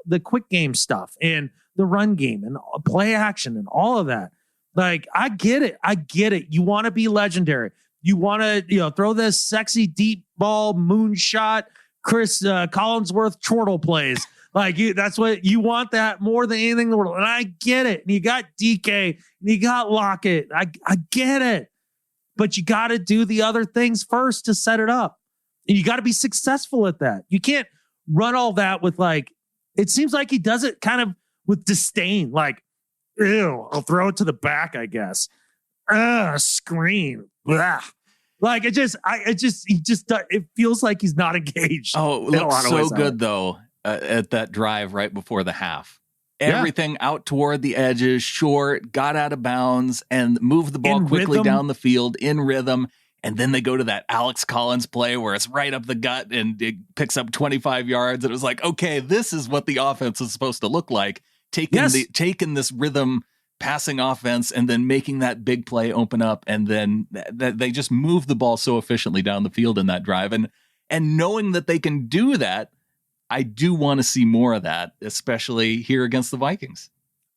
the quick game stuff and the run game and play action and all of that. Like, I get it. You want to be legendary. You want to, throw this sexy deep ball moonshot, Chris Collinsworth chortle plays. Like, that's what you want, that more than anything in the world. And I get it. And you got DK and you got Lockett. I get it. But you got to do the other things first to set it up. And you got to be successful at that. You can't run all that with it seems like he does it kind of with disdain. Like, ew, I'll throw it to the back, I guess. Screen. Blah. Like, it feels like he's not engaged. Oh, it looks so good though at that drive right before the half. Everything out toward the edges, short, got out of bounds, and moved the ball quickly down the field in rhythm. And then they go to that Alex Collins play where it's right up the gut and it picks up 25 yards. And it was like, okay, this is what the offense is supposed to look like. Taking this rhythm passing offense and then making that big play open up. And then they just move the ball so efficiently down the field in that drive. And knowing that they can do that, I do want to see more of that, especially here against the Vikings.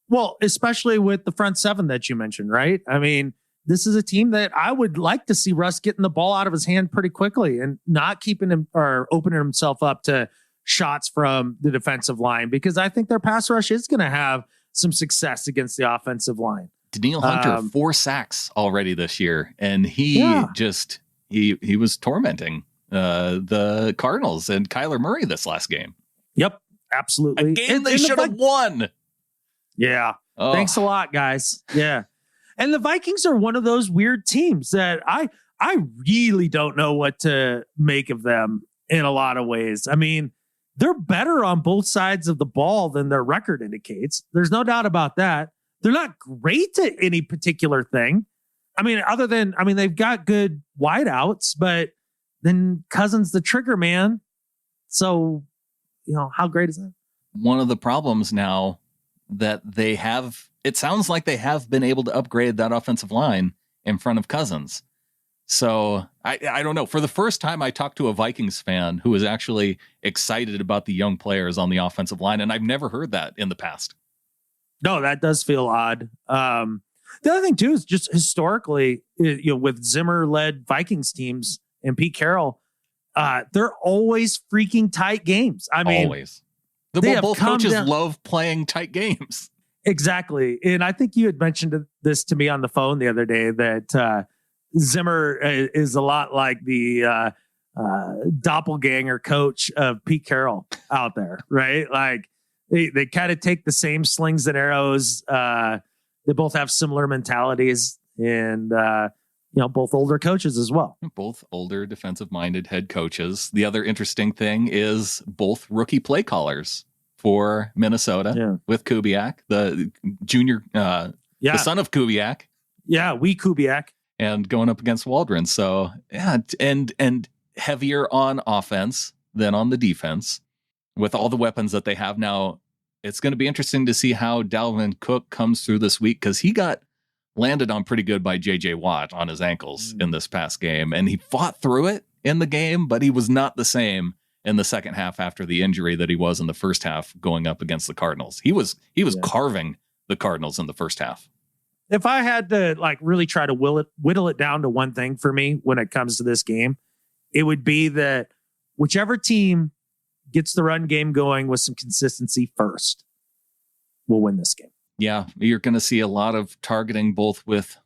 Well, especially with the front seven that you mentioned, right? I mean, this is a team that I would like to see Russ getting the ball out of his hand pretty quickly and not keeping him or opening himself up to shots from the defensive line, because I think their pass rush is going to have some success against the offensive line. Daniil Hunter, 4 sacks already this year, and he was tormenting the Cardinals and Kyler Murray this last game. Yep, absolutely. A game they should have won. Yeah. Oh. Thanks a lot, guys. Yeah. And the Vikings are one of those weird teams that I really don't know what to make of them in a lot of ways. I mean, they're better on both sides of the ball than their record indicates. There's no doubt about that. They're not great at any particular thing. I mean, they've got good wideouts, but then Cousins, the trigger man. So, how great is that? One of the problems now that they have, it sounds like they have been able to upgrade that offensive line in front of Cousins. So I don't know. For the first time, I talked to a Vikings fan who was actually excited about the young players on the offensive line. And I've never heard that in the past. No, that does feel odd. The other thing too, is just historically, with Zimmer led Vikings teams and Pete Carroll, they're always freaking tight games. I mean, always. Both coaches love playing tight games. Exactly. And I think you had mentioned this to me on the phone the other day that Zimmer is a lot like the doppelganger coach of Pete Carroll out there, right? Like they kind of take the same slings and arrows. They both have similar mentalities and, both older coaches as well. Both older defensive-minded head coaches. The other interesting thing is both rookie play callers for Minnesota with Kubiak, the junior, the son of Kubiak. Yeah, Kubiak. And going up against Waldron. So, and heavier on offense than on the defense with all the weapons that they have now. It's going to be interesting to see how Dalvin Cook comes through this week, because he got landed on pretty good by J.J. Watt on his ankles in this past game. And he fought through it in the game, but he was not the same in the second half after the injury that he was in the first half going up against the Cardinals. He was carving the Cardinals in the first half. If I had to like really try to whittle it down to one thing for me when it comes to this game, it would be that whichever team gets the run game going with some consistency first will win this game. Yeah, you're going to see a lot of targeting both with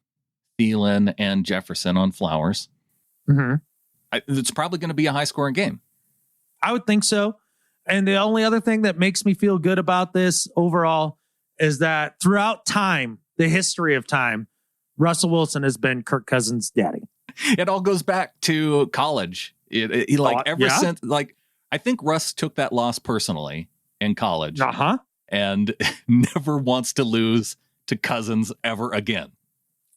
Thielen and Jefferson on Flowers. Mm-hmm. It's probably going to be a high-scoring game. I would think so. And the only other thing that makes me feel good about this overall is that throughout time, the history of time, Russell Wilson has been Kirk Cousins' daddy. It all goes back to college. Since I think Russ took that loss personally in college. And never wants to lose to Cousins ever again.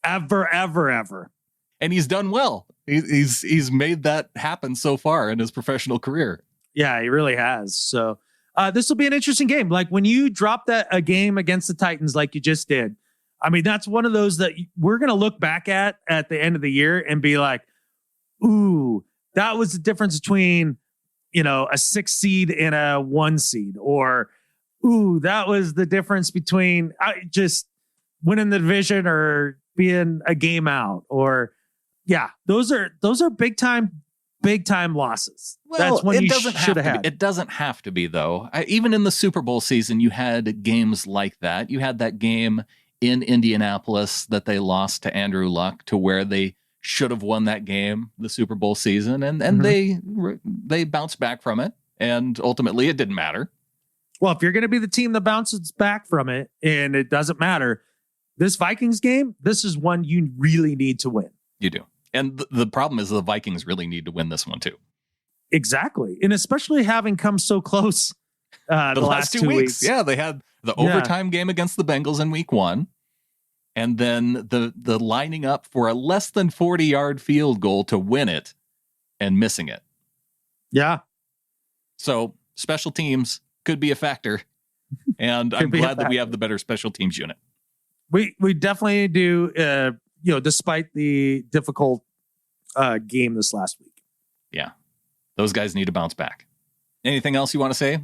Ever. And he's done well. He's made that happen so far in his professional career. Yeah, he really has. So this will be an interesting game. Like when you drop a game against the Titans like you just did, I mean, that's one of those that we're going to look back at the end of the year and be like, ooh, that was the difference between, a 6 seed and a 1 seed, or ooh, that was the difference between just winning the division or being a game out. Or yeah, those are big time losses. Well, that's when you should have had. It doesn't have to be though. Even in the Super Bowl season, you had games like that. You had that game in Indianapolis that they lost to Andrew Luck, to where they should have won that game, the Super Bowl season, and they bounced back from it, and ultimately it didn't matter. Well, if you're going to be the team that bounces back from it and it doesn't matter, this Vikings game, this is one you really need to win. You do. And the problem is the Vikings really need to win this one too. Exactly. And especially having come so close the last 2 weeks. Yeah, they had the overtime game against the Bengals in week 1. And then the lining up for a less than 40-yard field goal to win it and missing it. Yeah. So special teams could be a factor, and I'm glad that we have the better special teams unit. We definitely do, despite the difficult game this last week. Yeah, those guys need to bounce back. Anything else you want to say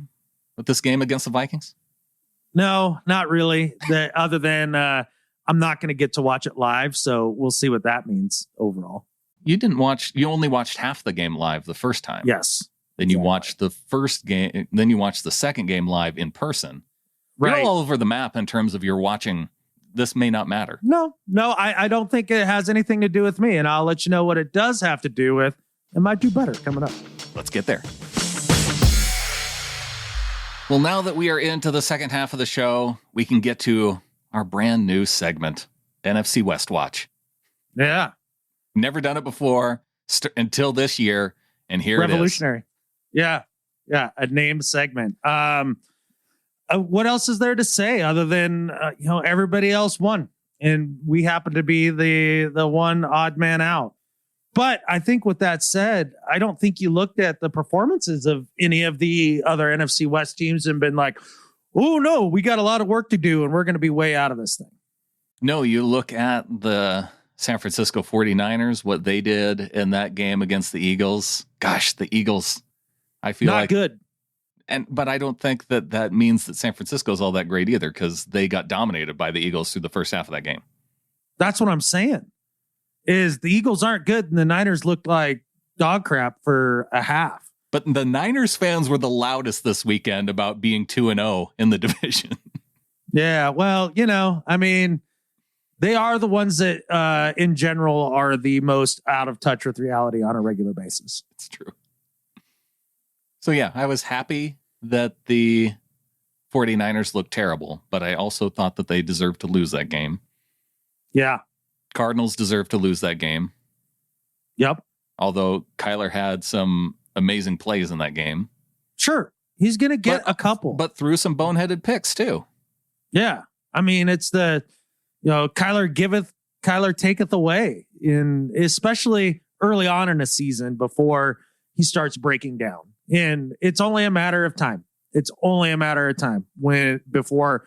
with this game against the Vikings? No, not really. Other than I'm not going to get to watch it live, so we'll see what that means overall. You only watched half the game live the first time. Yes. Then you watched the first game. Then you watched the second game live in person. Right. You're all over the map in terms of your watching. This may not matter. No, I don't think it has anything to do with me. And I'll let you know what it does have to do with. It might do better coming up. Let's get there. Well, now that we are into the second half of the show, we can get to our brand new segment, NFC West Watch. Yeah. Never done it before until this year. And here Revolutionary. Yeah. A named segment. What else is there to say other than, everybody else won and we happen to be the one odd man out. But I think with that said, I don't think you looked at the performances of any of the other NFC West teams and been like, oh no, we got a lot of work to do and we're going to be way out of this thing. No, you look at the San Francisco 49ers, what they did in that game against the Eagles. Gosh, the Eagles, I feel not like good. But I don't think that means that San Francisco is all that great either, because they got dominated by the Eagles through the first half of that game. That's what I'm saying. Is the Eagles aren't good and the Niners looked like dog crap for a half. But the Niners fans were the loudest this weekend about being 2-0 in the division. Yeah, well, they are the ones that in general are the most out of touch with reality on a regular basis. It's true. So yeah, I was happy that the 49ers looked terrible, but I also thought that they deserved to lose that game. Yeah. Cardinals deserved to lose that game. Yep. Although Kyler had some amazing plays in that game. Sure. He's going to get a couple. But threw some boneheaded picks too. Yeah. I mean, it's Kyler giveth, Kyler taketh away, especially early on in a season before he starts breaking down. And it's only a matter of time. Before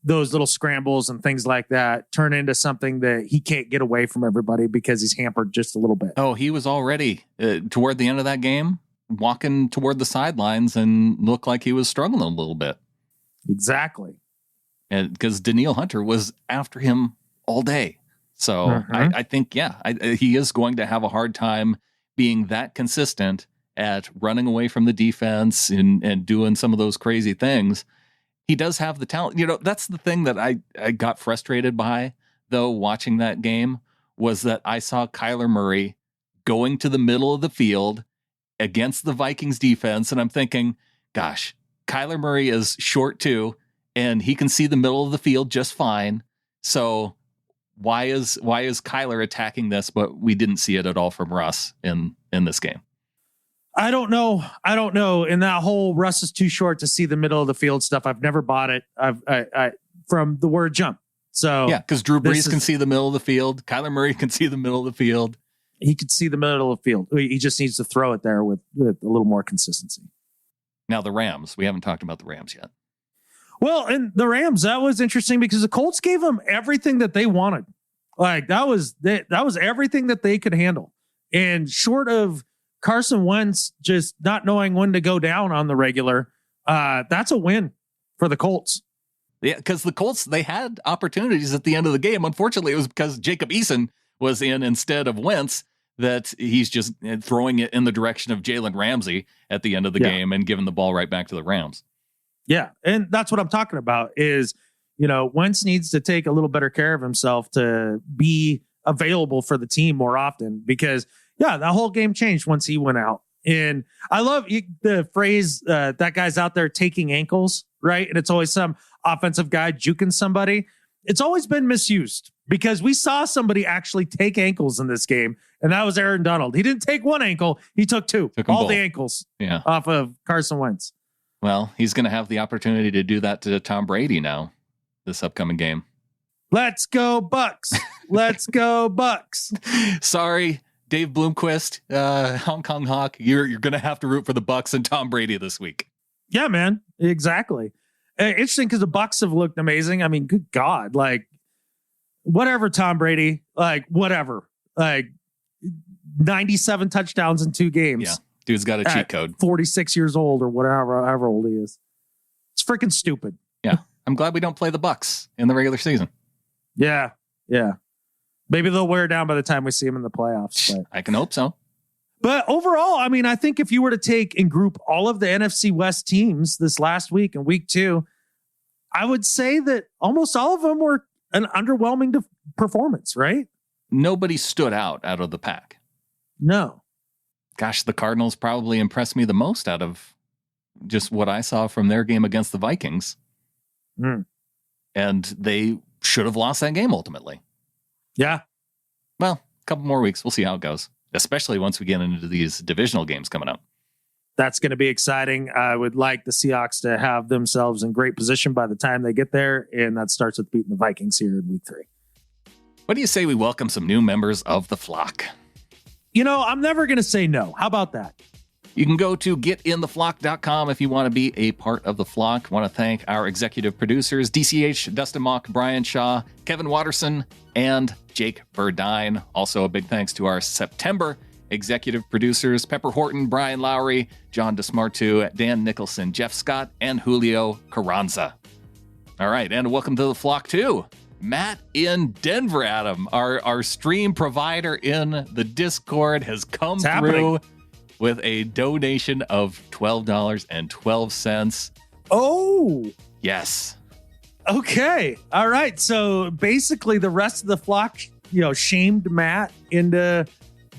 those little scrambles and things like that turn into something that he can't get away from everybody because he's hampered just a little bit. Oh, he was already toward the end of that game, walking toward the sidelines and looked like he was struggling a little bit. Exactly. and because Danielle Hunter was after him all day. So I think, he is going to have a hard time being that consistent at running away from the defense and doing some of those crazy things. He does have the talent. That's the thing that I got frustrated by, though, watching that game, was that I saw Kyler Murray going to the middle of the field against the Vikings defense. And I'm thinking, gosh, Kyler Murray is short too, and he can see the middle of the field just fine. So why is Kyler attacking this, but we didn't see it at all from Russ in this game? I don't know. And that whole Russ is too short to see the middle of the field stuff, I've never bought it. I from the word jump. So yeah, because Drew Brees can see the middle of the field. Kyler Murray can see the middle of the field. He could see the middle of the field. He just needs to throw it there with a little more consistency. Now the Rams. We haven't talked about the Rams yet. Well, and the Rams, that was interesting because the Colts gave them everything that they wanted. Like that was everything that they could handle. And short of Carson Wentz just not knowing when to go down on the regular, that's a win for the Colts. Yeah, because the Colts, they had opportunities at the end of the game. Unfortunately, it was because Jacob Eason was in instead of Wentz that he's just throwing it in the direction of Jalen Ramsey at the end of the game and giving the ball right back to the Rams. Yeah, and that's what I'm talking about is, Wentz needs to take a little better care of himself to be available for the team more often because, that whole game changed once he went out. And I love the phrase, that guy's out there taking ankles, right? And it's always some offensive guy juking somebody. It's always been misused because we saw somebody actually take ankles in this game, and that was Aaron Donald. He didn't take one ankle. He took two, all the ankles off of Carson Wentz. Well, he's going to have the opportunity to do that to Tom Brady now this upcoming game. Let's go Bucks. Let's go Bucks. Sorry, Dave Bloomquist, Hong Kong Hawk. You're going to have to root for the Bucks and Tom Brady this week. Yeah, man. Exactly. Interesting because the Bucks have looked amazing. I mean, good God, like whatever, Tom Brady, like whatever, like 97 touchdowns in 2 games. Yeah, dude's got a cheat code. 46 years old or whatever, however old he is. It's freaking stupid. Yeah, I'm glad we don't play the Bucks in the regular season. Yeah. Maybe they'll wear down by the time we see them in the playoffs. But. I can hope so. But overall, I mean, I think if you were to take and group all of the NFC West teams this last week and week 2, I would say that almost all of them were an underwhelming performance, right? Nobody stood out of the pack. No. Gosh, the Cardinals probably impressed me the most out of just what I saw from their game against the Vikings. And they should have lost that game ultimately. Yeah. Well, a couple more weeks. We'll see how it goes. Especially once we get into these divisional games coming up. That's going to be exciting. I would like the Seahawks to have themselves in great position by the time they get there, and that starts with beating the Vikings here in week 3. What do you say we welcome some new members of the flock? I'm never going to say no. How about that? You can go to getintheflock.com if you want to be a part of the flock. I want to thank our executive producers, DCH, Dustin Mock, Brian Shaw, Kevin Watterson, and Jake Burdine. Also, a big thanks to our September executive producers, Pepper Horton, Brian Lowry, John DeSmartu, Dan Nicholson, Jeff Scott, and Julio Carranza. All right, and welcome to the flock, too. Matt in Denver, Adam, our stream provider in the Discord, has come through with a donation of $12.12. Oh, yes. Okay. All right. So basically the rest of the flock, shamed Matt into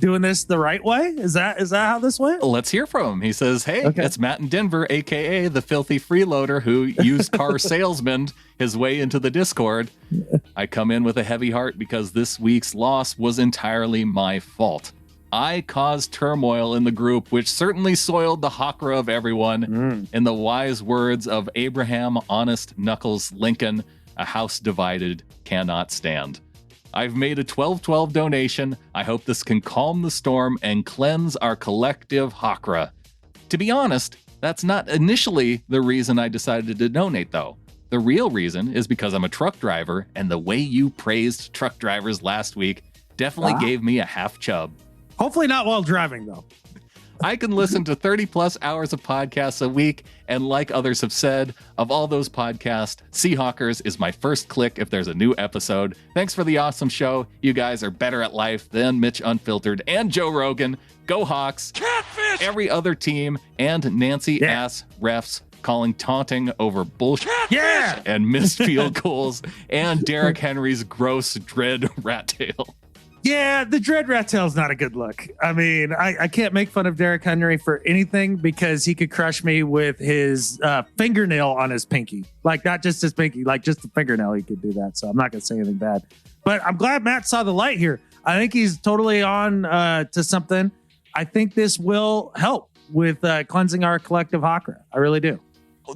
doing this the right way. Is that how this went? Let's hear from him. He says, hey, It's Matt in Denver, a.k.a. the filthy freeloader who used car salesman his way into the Discord. I come in with a heavy heart because this week's loss was entirely my fault. I caused turmoil in the group, which certainly soiled the chakra of everyone. In the wise words of Abraham Honest Knuckles Lincoln, a house divided cannot stand. I've made a 1212 donation. I hope this can calm the storm and cleanse our collective chakra. To be honest, that's not initially the reason I decided to donate, though. The real reason is because I'm a truck driver, and the way you praised truck drivers last week definitely gave me a half chub. Hopefully not while driving, though. I can listen to 30 plus hours of podcasts a week. And like others have said, of all those podcasts, Seahawkers is my first click if there's a new episode. Thanks for the awesome show. You guys are better at life than Mitch Unfiltered and Joe Rogan. Go Hawks. Catfish! Every other team and Nancy ass refs calling taunting over bullshit and missed field goals and Derrick Henry's gross dread rat tail. Yeah, the dread rat tail is not a good look. I mean, I can't make fun of Derrick Henry for anything because he could crush me with his fingernail on his pinky. Like, not just his pinky, like just the fingernail, he could do that. So I'm not going to say anything bad. But I'm glad Matt saw the light here. I think he's totally on to something. I think this will help with cleansing our collective Hawkra. I really do.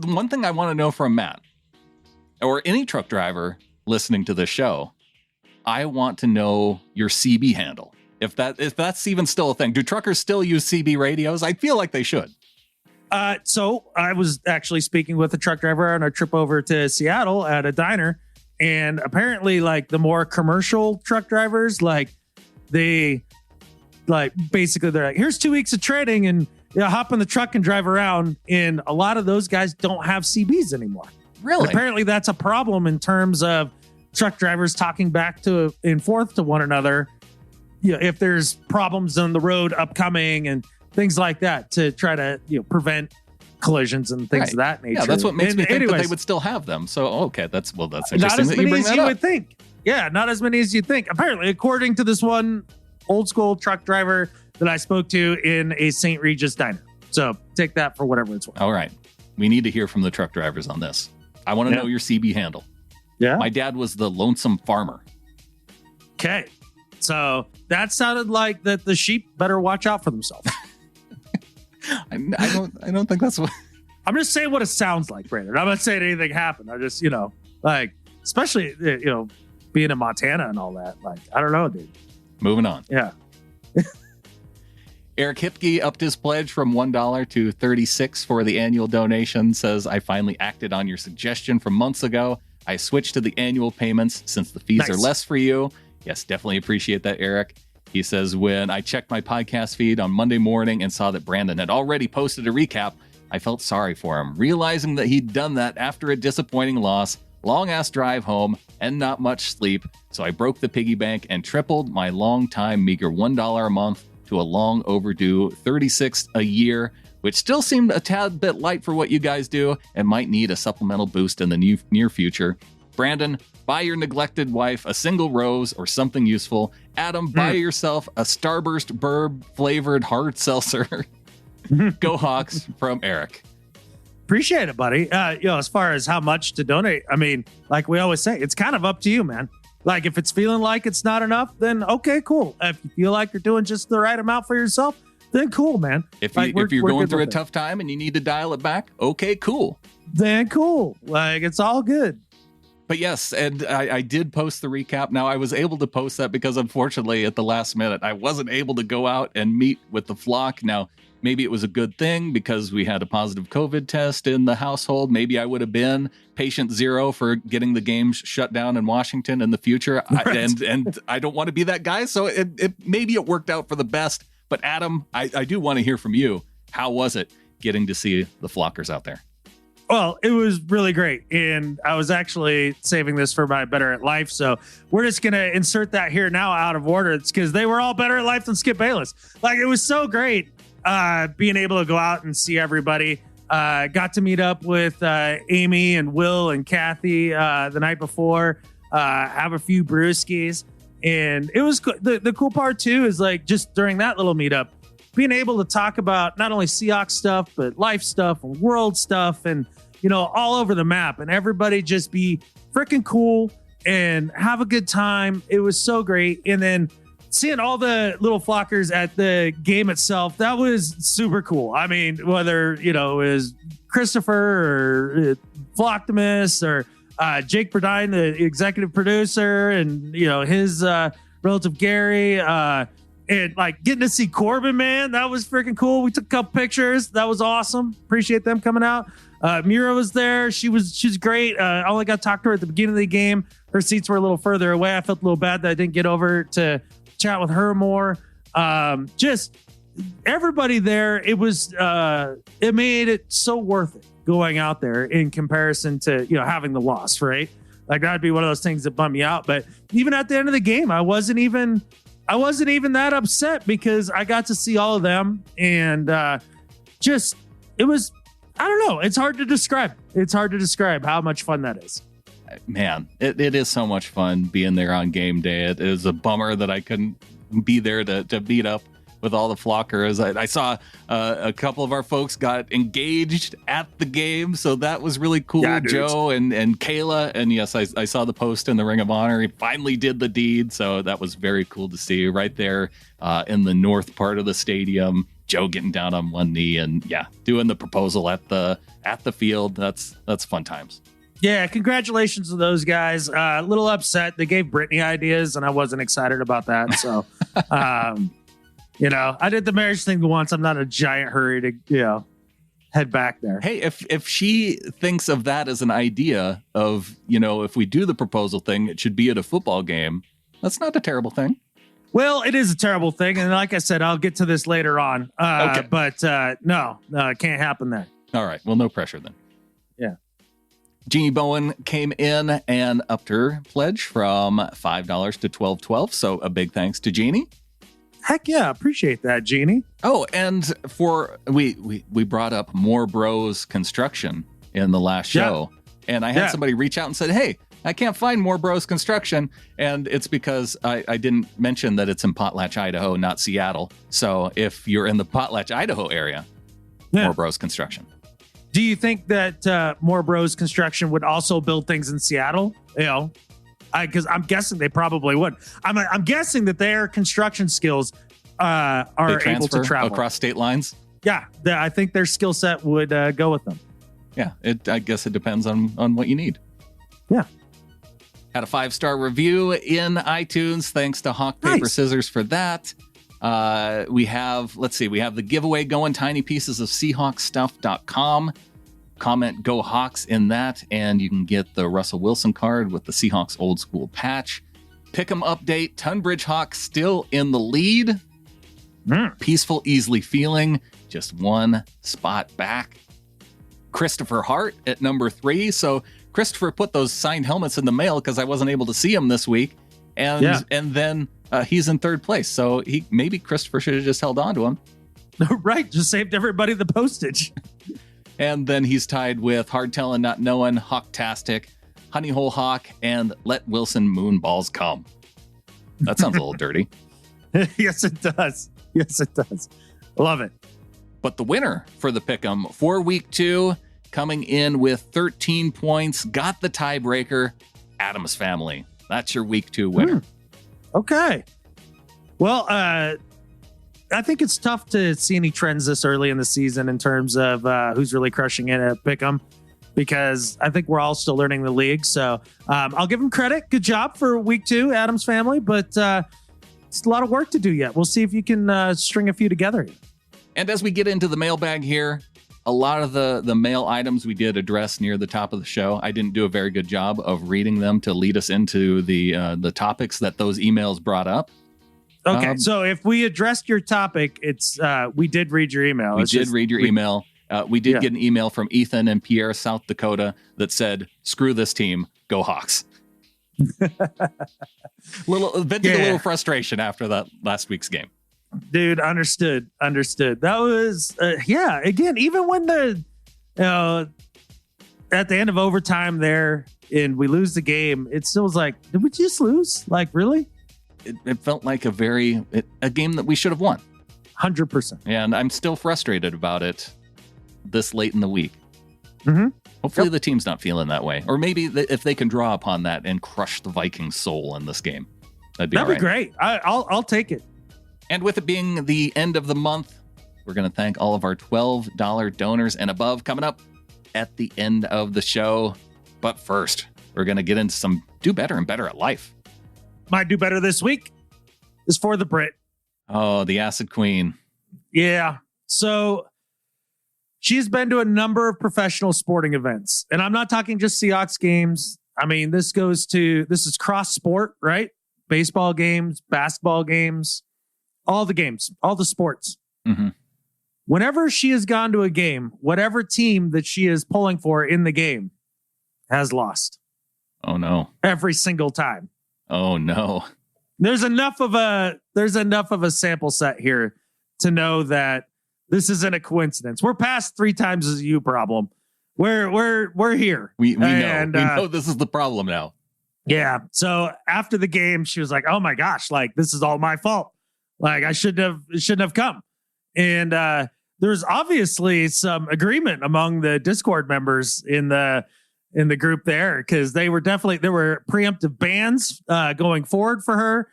One thing I want to know from Matt, or any truck driver listening to this show, I want to know your CB handle. If that's even still a thing. Do truckers still use CB radios? I feel like they should. So I was actually speaking with a truck driver on a trip over to Seattle at a diner. And apparently, like, the more commercial truck drivers, like, they, like, basically they're like, here's 2 weeks of training and hop in the truck and drive around. And a lot of those guys don't have CBs anymore. Really? And apparently that's a problem in terms of truck drivers talking back to and forth to one another, if there's problems on the road upcoming and things like that, to try to prevent collisions and things of that nature. Yeah, that's what makes me think that they would still have them. So that's interesting. Not as that many you as you would think. Yeah, not as many as you think. Apparently, according to this one old school truck driver that I spoke to in a St. Regis diner. So take that for whatever it's worth. All right, we need to hear from the truck drivers on this. I want to know your CB handle. Yeah. My dad was the lonesome farmer. Okay. So that sounded like that the sheep better watch out for themselves. I don't think that's what I'm just saying what it sounds like, Brandon. I'm not saying anything happened. I just, like, especially, being in Montana and all that. Like, I don't know, dude. Moving on. Yeah. Eric Hipke upped his pledge from $1 to $36 for the annual donation. Says, I finally acted on your suggestion from months ago. I switched to the annual payments since the fees are less for you. Yes, definitely appreciate that, Eric. He says, when I checked my podcast feed on Monday morning and saw that Brandon had already posted a recap, I felt sorry for him, realizing that he'd done that after a disappointing loss, long-ass drive home, and not much sleep. So I broke the piggy bank and tripled my long-time meager $1 a month to a long overdue $36 a year, which still seemed a tad bit light for what you guys do and might need a supplemental boost in the near future. Brandon, buy your neglected wife a single rose or something useful. Adam, buy yourself a Starburst Burb flavored hard seltzer. Go Hawks, from Eric. Appreciate it, buddy. As far as how much to donate, I mean, like we always say, it's kind of up to you, man. Like, if it's feeling like it's not enough, then okay, cool. If you feel like you're doing just the right amount for yourself, then cool, man. If you're going through a tough time and you need to dial it back, okay, cool. Then cool. Like, it's all good. But yes, and I did post the recap. Now, I was able to post that because, unfortunately, at the last minute, I wasn't able to go out and meet with the flock. Now, maybe it was a good thing because we had a positive COVID test in the household. Maybe I would have been patient zero for getting the games shut down in Washington in the future. Right. And I don't want to be that guy. So maybe it worked out for the best. But Adam, I do want to hear from you. How was it getting to see the flockers out there? Well, it was really great. And I was actually saving this for my Better at Life. So we're just going to insert that here now out of order. It's because they were all better at life than Skip Bayless. Like, it was so great being able to go out and see everybody. Got to meet up with Amy and Will and Kathy the night before, have a few brewskis. And it was the cool part, too, is like just during that little meetup, being able to talk about not only Seahawks stuff, but life stuff and world stuff and, all over the map, and everybody just be freaking cool and have a good time. It was so great. And then seeing all the little flockers at the game itself, that was super cool. I mean, whether, it was Christopher or Flocktimus or Jake Burdine, the executive producer, and, his relative Gary, and like getting to see Corbin, man, that was freaking cool. We took a couple pictures. That was awesome. Appreciate them coming out. Mira was there. She was great. I only got to talk to her at the beginning of the game. Her seats were a little further away. I felt a little bad that I didn't get over to chat with her more. Just everybody there, it was it made it so worth it going out there in comparison to, having the loss, right? Like that'd be one of those things that bummed me out. But even at the end of the game, I wasn't even that upset because I got to see all of them, and it was, I don't know. It's hard to describe. It's hard to describe how much fun that is. Man, it is so much fun being there on game day. It is a bummer that I couldn't be there to meet up with all the flockers. I saw a couple of our folks got engaged at the game, so that was really cool. Yeah, Joe and Kayla, and yes, I saw the post in the Ring of Honor. He finally did the deed, so that was very cool to see right there in the north part of the stadium. Joe getting down on one knee and doing the proposal at the field. That's fun times. Yeah, congratulations to those guys. A little upset. They gave Brittany ideas, and I wasn't excited about that. So, I did the marriage thing once. I'm not in a giant hurry to, head back there. Hey, if she thinks of that as an idea of, if we do the proposal thing, it should be at a football game. That's not a terrible thing. Well, it is a terrible thing. And like I said, I'll get to this later on. Okay. But no, it can't happen there. All right. Well, no pressure then. Yeah. Jeannie Bowen came in and upped her pledge from $5 to $12.12. So a big thanks to Jeannie. Heck yeah. Appreciate that, Jeannie. Oh, and we brought up More Bros Construction in the last show. Yeah. And I had somebody reach out and said, hey, I can't find More Bros Construction. And it's because I didn't mention that it's in Potlatch, Idaho, not Seattle. So if you're in the Potlatch, Idaho area, More Bros Construction. Do you think that More Bros Construction would also build things in Seattle? Because I'm guessing they probably would. I'm guessing that their construction skills are able to travel across state lines. Yeah, I think their skill set would go with them. Yeah, I guess it depends on what you need. Yeah. Had a 5-star review in iTunes. Thanks to Hawk Paper Scissors for that. We have the giveaway going, tinypiecesofseahawksstuff.com. Comment Go Hawks in that, and you can get the Russell Wilson card with the Seahawks old school patch. Pick'em update, Tunbridge Hawks still in the lead. Peaceful, easily feeling, just one spot back. Christopher Hart at number 3. So Christopher put those signed helmets in the mail because I wasn't able to see him this week. And then he's in 3rd place. So maybe Christopher should have just held on to him. Right. Just saved everybody the postage. And then he's tied with Hard Tellin' Not Knowin', Hawktastic, Honey Hole Hawk, and Let Wilson Moonballs Come. That sounds a little dirty. Yes, it does. Yes, it does. Love it. But the winner for the Pick'em for week 2, coming in with 13 points, got the tiebreaker, Adams family. That's your week 2 winner. Okay. Well, I think it's tough to see any trends this early in the season in terms of who's really crushing it at Pick'em, because I think we're all still learning the league. So I'll give them credit. Good job for week 2, Adams family, but it's a lot of work to do yet. We'll see if you can string a few together. And as we get into the mailbag here, a lot of the mail items we did address near the top of the show. I didn't do a very good job of reading them to lead us into the topics that those emails brought up. Okay, so if we addressed your topic, it's we did read your email. We did read your email. We did get an email from Ethan in Pierre, South Dakota that said, screw this team, go Hawks. Venting a little frustration after that last week's game. Dude, understood. That was, again, even when at the end of overtime there and we lose the game, it still was like, did we just lose? Like, really? It felt like a game that we should have won. 100%. And I'm still frustrated about it this late in the week. Mm-hmm. Hopefully the team's not feeling that way. Or maybe if they can draw upon that and crush the Vikings' soul in this game. That'd be great. I'll take it. And with it being the end of the month, we're going to thank all of our $12 donors and above coming up at the end of the show. But first, we're going to get into some do better and better at life. My do better this week is for the Brit. Oh, the Acid Queen. Yeah. So she's been to a number of professional sporting events. And I'm not talking just Seahawks games. I mean, this is cross sport, right? Baseball games, basketball games, all the games, all the sports. Mm-hmm. Whenever she has gone to a game, whatever team that she is pulling for in the game has lost. Oh no. Every single time. Oh no. There's enough of a sample set here to know that this isn't a coincidence. We're past 3 times as you problem. We're here. We know this is the problem now. Yeah. So after the game, she was like, "Oh my gosh, like this is all my fault. Like it shouldn't have come." And there's obviously some agreement among the Discord members in the group there, because there were preemptive bans going forward for her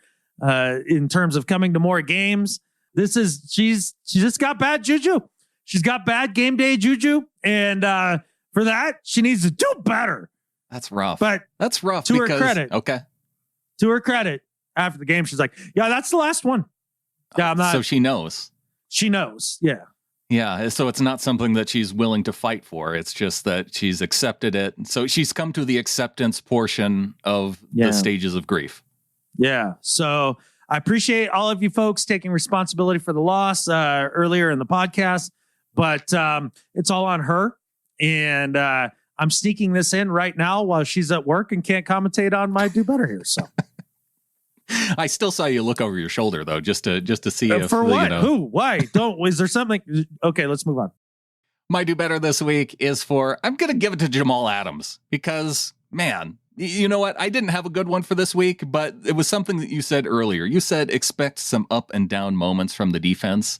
in terms of coming to more games. She just got bad juju. She's got bad game day juju, and for that she needs to do better. That's rough. But that's rough. To her credit, okay. To her credit, after the game, she's like, "Yeah, that's the last one." Yeah, I'm not. So she knows. She knows. Yeah. Yeah. So it's not something that she's willing to fight for. It's just that she's accepted it. So she's come to the acceptance portion of the stages of grief. Yeah. So I appreciate all of you folks taking responsibility for the loss earlier in the podcast, but it's all on her. And I'm sneaking this in right now while she's at work and can't commentate on my do better here. So I still saw you look over your shoulder though, just to see if for what? You know. Who? Why? Is there something? Okay, let's move on. My do better this week is for, I'm going to give it to Jamal Adams because, man, you know what? I didn't have a good one for this week, but it was something that you said earlier. You said expect some up and down moments from the defense.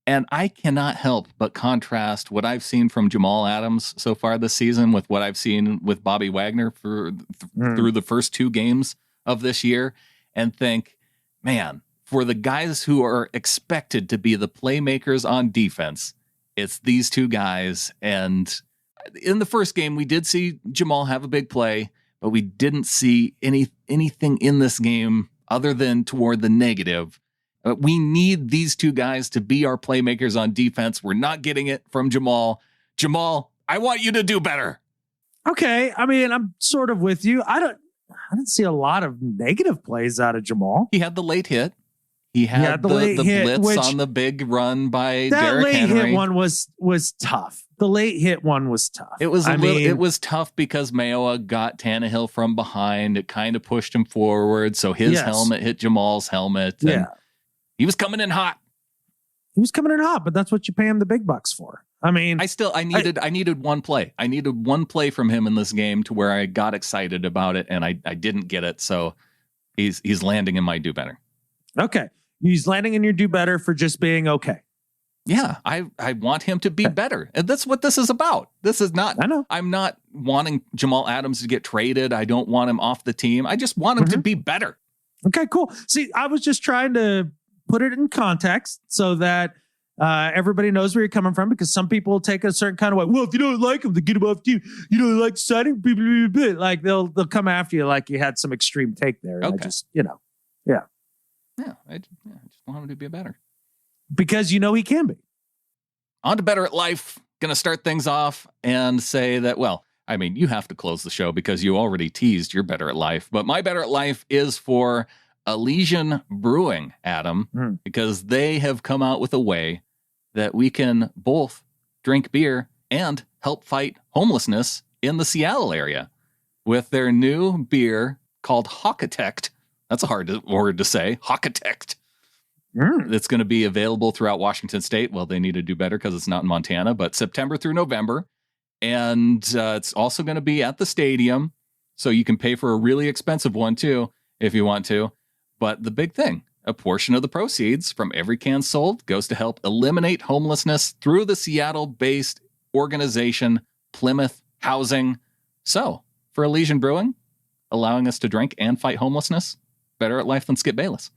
And I cannot help but contrast what I've seen from Jamal Adams so far this season with what I've seen with Bobby Wagner through the first 2 games of this year, and think, man, for the guys who are expected to be the playmakers on defense, it's these 2 guys. And in the first game, we did see Jamal have a big play, but we didn't see anything in this game other than toward the negative. We need these 2 guys to be our playmakers on defense. We're not getting it from Jamal. Jamal, I want you to do better. Okay. I mean, I'm sort of with you. I didn't see a lot of negative plays out of Jamal. He had the late hit. He had the blitz on the big run by Derrick Henry. That late hit one was tough. The late hit one was tough. It was tough because Mayowa got Tannehill from behind. It kind of pushed him forward, so his helmet hit Jamal's helmet. And he was coming in hot. But that's what you pay him the big bucks for. I mean, I needed one play. I needed one play from him in this game to where I got excited about it, and I didn't get it. So he's landing in my do better. Okay. He's landing in your do better for just being okay. Yeah, I want him to be better. And that's what this is about. This is not, I know. I'm not wanting Jamal Adams to get traded. I don't want him off the team. I just want him to be better. Okay, cool. See, I was just trying to put it in context so that everybody knows where you're coming from, because some people take a certain kind of way. Well, if you don't like him, then get him off the team. You don't like signing people, like they'll come after you like you had some extreme take there. Okay. I just, I just want him to be better. Because he can be. On to Better at Life. Going to start things off and say that, well, I mean, you have to close the show because you already teased your Better at Life. But my Better at Life is for Elysian Brewing, Adam, because they have come out with a way that we can both drink beer and help fight homelessness in the Seattle area with their new beer called Hockatect. That's a hard word to say. Hockatect. It's going to be available throughout Washington State. Well, they need to do better because it's not in Montana, but September through November. And it's also going to be at the stadium. So you can pay for a really expensive one too, if you want to. But the big thing, a portion of the proceeds from every can sold goes to help eliminate homelessness through the Seattle-based organization, Plymouth Housing. So for Elysian Brewing, allowing us to drink and fight homelessness, better at life than Skip Bayless.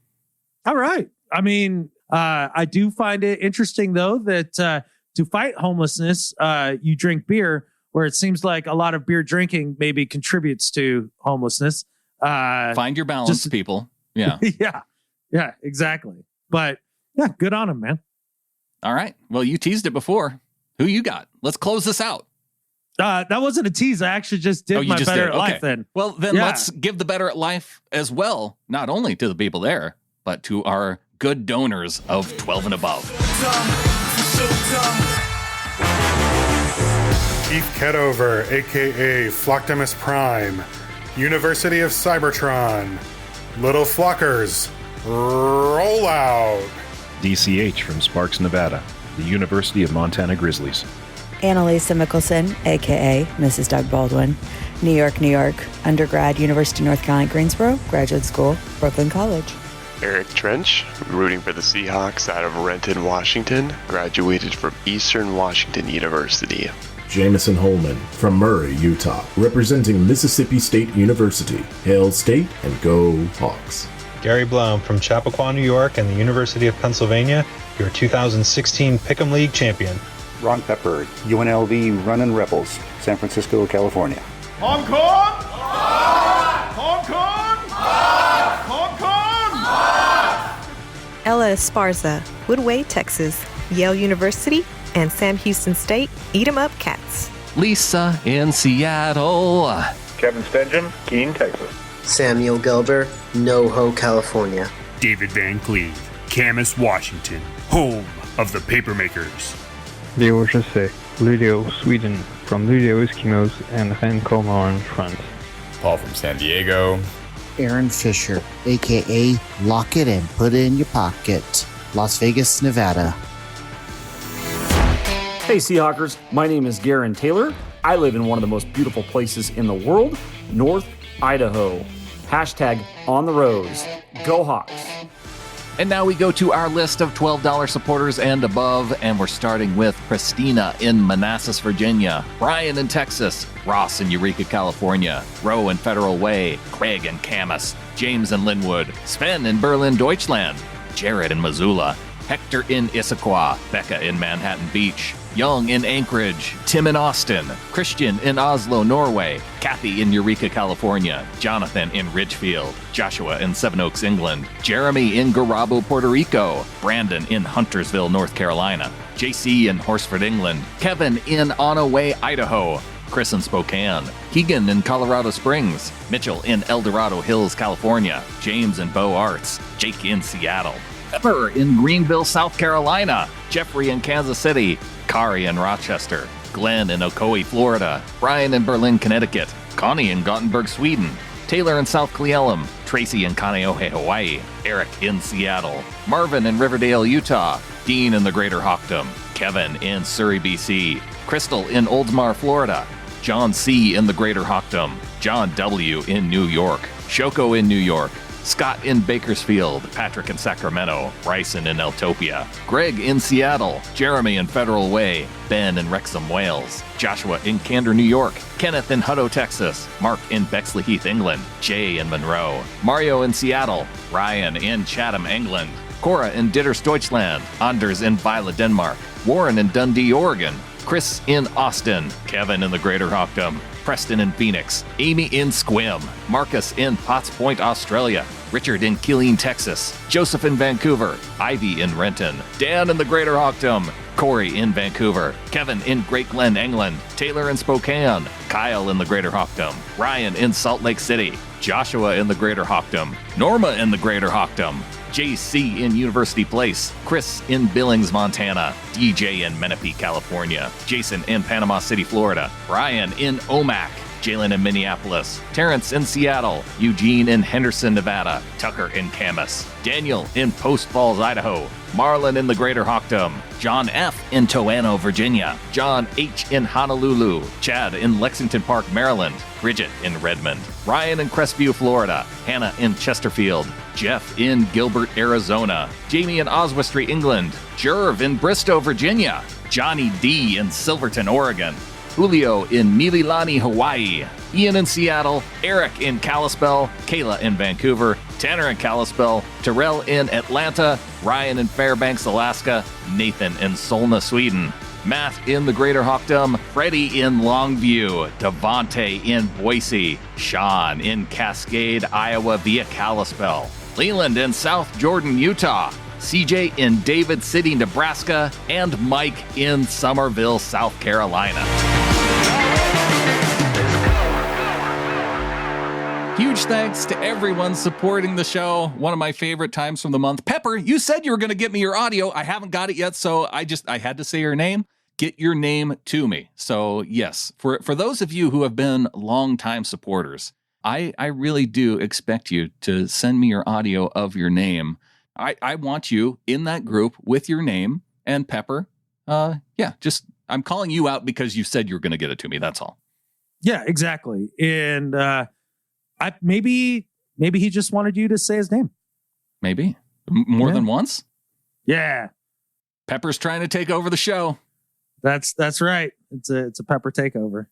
All right. I mean, I do find it interesting, though, that to fight homelessness, you drink beer, where it seems like a lot of beer drinking maybe contributes to homelessness. Find your balance, people. Yeah. Yeah, exactly. But yeah, good on him, man. All right. Well, you teased it before. Who you got? Let's close this out. That wasn't a tease. I actually just did my Better at Life then. Well, then let's give the Better at Life as well, not only to the people there, but to our good donors of 12 and above. Keith Kedover, a.k.a. Flocktimus Prime, University of Cybertron. Little Flockers, roll out. DCH from Sparks, Nevada, the University of Montana Grizzlies. Annalisa Mickelson, a.k.a. Mrs. Doug Baldwin, New York, New York, undergrad, University of North Carolina, Greensboro, graduate school, Brooklyn College. Eric Trench, rooting for the Seahawks out of Renton, Washington, graduated from Eastern Washington University. Jameson Holman from Murray, Utah, representing Mississippi State University. Hail State and go Hawks. Gary Blum from Chappaqua, New York, and the University of Pennsylvania, your 2016 Pick'em League champion. Ron Pepper, UNLV Runnin' Rebels, San Francisco, California. Hong Kong! Hong Kong! Hong Kong! Ella Esparza, Woodway, Texas, Yale University, and Sam Houston State, Eat 'em Up Cats. Lisa in Seattle. Kevin Stengham, Keene, Texas. Samuel Gelber, NoHo, California. David Van Cleve, Camas, Washington, home of the Papermakers. Leo Jose, Luleå, Sweden, from Luleå Eskimos and Renkommaren front. Paul from San Diego. Aaron Fisher, a.k.a. Lock It and Put It in Your Pocket, Las Vegas, Nevada. Hey Seahawkers, my name is Garen Taylor. I live in one of the most beautiful places in the world, North Idaho. Hashtag on the roads. Go Hawks. And now we go to our list of $12 supporters and above, and we're starting with Christina in Manassas, Virginia, Brian in Texas, Ross in Eureka, California, Roe in Federal Way, Craig in Camas, James in Linwood, Sven in Berlin, Deutschland, Jared in Missoula, Hector in Issaquah, Becca in Manhattan Beach, Young in Anchorage, Tim in Austin, Christian in Oslo, Norway, Kathy in Eureka, California, Jonathan in Ridgefield, Joshua in Seven Oaks, England, Jeremy in Garabo, Puerto Rico, Brandon in Huntersville, North Carolina, JC in Horsford, England, Kevin in Onaway, Idaho, Chris in Spokane, Keegan in Colorado Springs, Mitchell in El Dorado Hills, California, James in Beaux Arts, Jake in Seattle, Pepper in Greenville, South Carolina, Jeffrey in Kansas City, Kari in Rochester, Glenn in Ocoee, Florida, Brian in Berlin, Connecticut, Connie in Gothenburg, Sweden, Taylor in South Cleellum, Tracy in Kaneohe, Hawaii, Eric in Seattle, Marvin in Riverdale, Utah, Dean in the Greater Hawkdom, Kevin in Surrey, BC, Crystal in Oldsmar, Florida, John C. in the Greater Hawkdom, John W. in New York, Shoko in New York, Scott in Bakersfield, Patrick in Sacramento, Bryson in Eltopia, Greg in Seattle, Jeremy in Federal Way, Ben in Wrexham, Wales, Joshua in Candor, New York, Kenneth in Hutto, Texas, Mark in Bexley Heath, England, Jay in Monroe, Mario in Seattle, Ryan in Chatham, England, Cora in Ditters, Deutschland, Anders in Vila, Denmark, Warren in Dundee, Oregon, Chris in Austin, Kevin in the Greater Hawkdom, Preston in Phoenix, Amy in Squim, Marcus in Potts Point, Australia, Richard in Killeen, Texas, Joseph in Vancouver, Ivy in Renton, Dan in the Greater Hawkdom, Corey in Vancouver, Kevin in Great Glen, England, Taylor in Spokane, Kyle in the Greater Hawkdom, Ryan in Salt Lake City, Joshua in the Greater Hawkdom, Norma in the Greater Hawkdom, JC in University Place, Chris in Billings, Montana, DJ in Menifee, California, Jason in Panama City, Florida, Brian in Omak, Jalen in Minneapolis, Terrence in Seattle, Eugene in Henderson, Nevada, Tucker in Camas, Daniel in Post Falls, Idaho, Marlon in the Greater Hawkdom, John F. in Toano, Virginia, John H. in Honolulu, Chad in Lexington Park, Maryland, Bridget in Redmond, Ryan in Crestview, Florida, Hannah in Chesterfield, Jeff in Gilbert, Arizona, Jamie in Oswestry, England, Jerv in Bristow, Virginia, Johnny D. in Silverton, Oregon, Julio in Mililani, Hawaii, Ian in Seattle, Eric in Kalispell, Kayla in Vancouver, Tanner in Kalispell, Terrell in Atlanta, Ryan in Fairbanks, Alaska, Nathan in Solna, Sweden, Matt in the Greater Hawkdom, Freddie in Longview, Devontae in Boise, Sean in Cascade, Iowa via Kalispell, Leland in South Jordan, Utah, CJ in David City, Nebraska, and Mike in Somerville, South Carolina. Huge thanks to everyone supporting the show. One of my favorite times from the month. Pepper, you said you were going to get me your audio. I haven't got it yet, so I had to say your name. Get your name to me. So yes, for those of you who have been longtime supporters, I really do expect you to send me your audio of your name. I want you in that group with your name. And Pepper, I'm calling you out because you said you were going to get it to me. That's all. Yeah, exactly. And maybe he just wanted you to say his name. Maybe more than once. Yeah. Pepper's trying to take over the show. That's right. It's a Pepper takeover.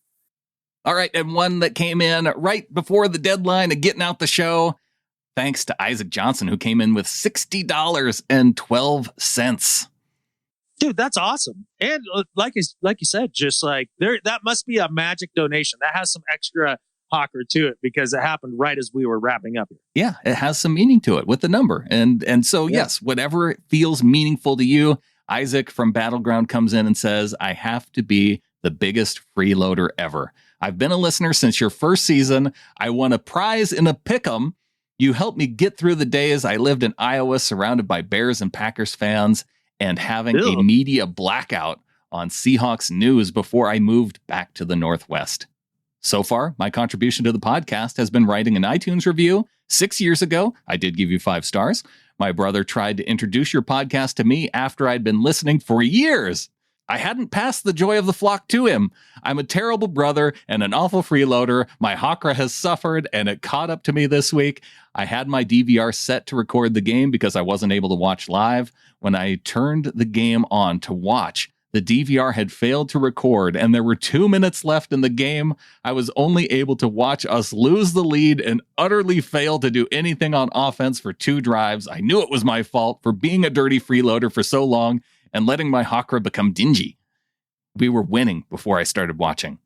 All right. And one that came in right before the deadline of getting out the show. Thanks to Isaac Johnson, who came in with $60.12. Dude, that's awesome. And like you said, just like that must be a magic donation. That has some extra Hawker to it because it happened right as we were wrapping up here. Yeah, it has some meaning to it with the number. And so, yes, whatever feels meaningful to you, Isaac from Battleground comes in and says, I have to be the biggest freeloader ever. I've been a listener since your first season. I won a prize in a pick'em. You helped me get through the days I lived in Iowa surrounded by Bears and Packers fans and having a media blackout on Seahawks news before I moved back to the Northwest. So far, my contribution to the podcast has been writing an iTunes review. 6 years ago, I did give you 5 stars. My brother tried to introduce your podcast to me after I'd been listening for years. I hadn't passed the joy of the flock to him. I'm a terrible brother and an awful freeloader. My Hawkra has suffered, and it caught up to me this week. I had my DVR set to record the game because I wasn't able to watch live. When I turned the game on to watch, the DVR had failed to record, and there were 2 minutes left in the game. I was only able to watch us lose the lead and utterly fail to do anything on offense for 2 drives. I knew it was my fault for being a dirty freeloader for so long and letting my Hawkra become dingy. We were winning before I started watching.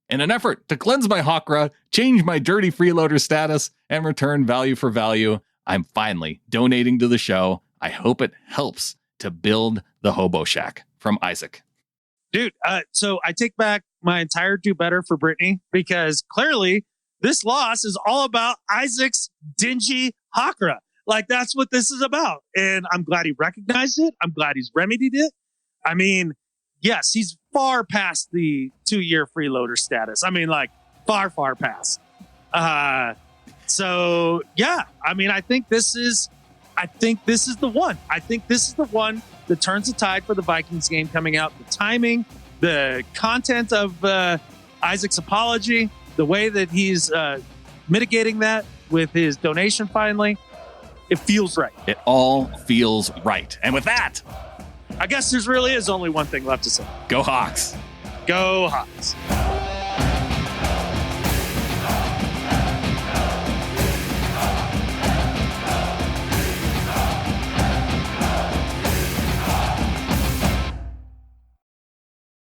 In an effort to cleanse my Hawkra, change my dirty freeloader status, and return value for value, I'm finally donating to the show. I hope it helps to build the Hobo Shack. From Isaac. Dude, so I take back my entire do better for Brittany because clearly this loss is all about Isaac's dingy Hawkra. Like, that's what this is about. And I'm glad he recognized it. I'm glad he's remedied it. I mean, yes, he's far past the 2-year freeloader status. I mean, like, far, far past. So, yeah, I mean, I think this is the one. I think this is the one that turns the tide for the Vikings game coming out. The timing, the content of Isaac's apology, the way that he's mitigating that with his donation finally, it feels right. It all feels right. And with that, I guess there's really is only one thing left to say. Go Hawks. Go Hawks.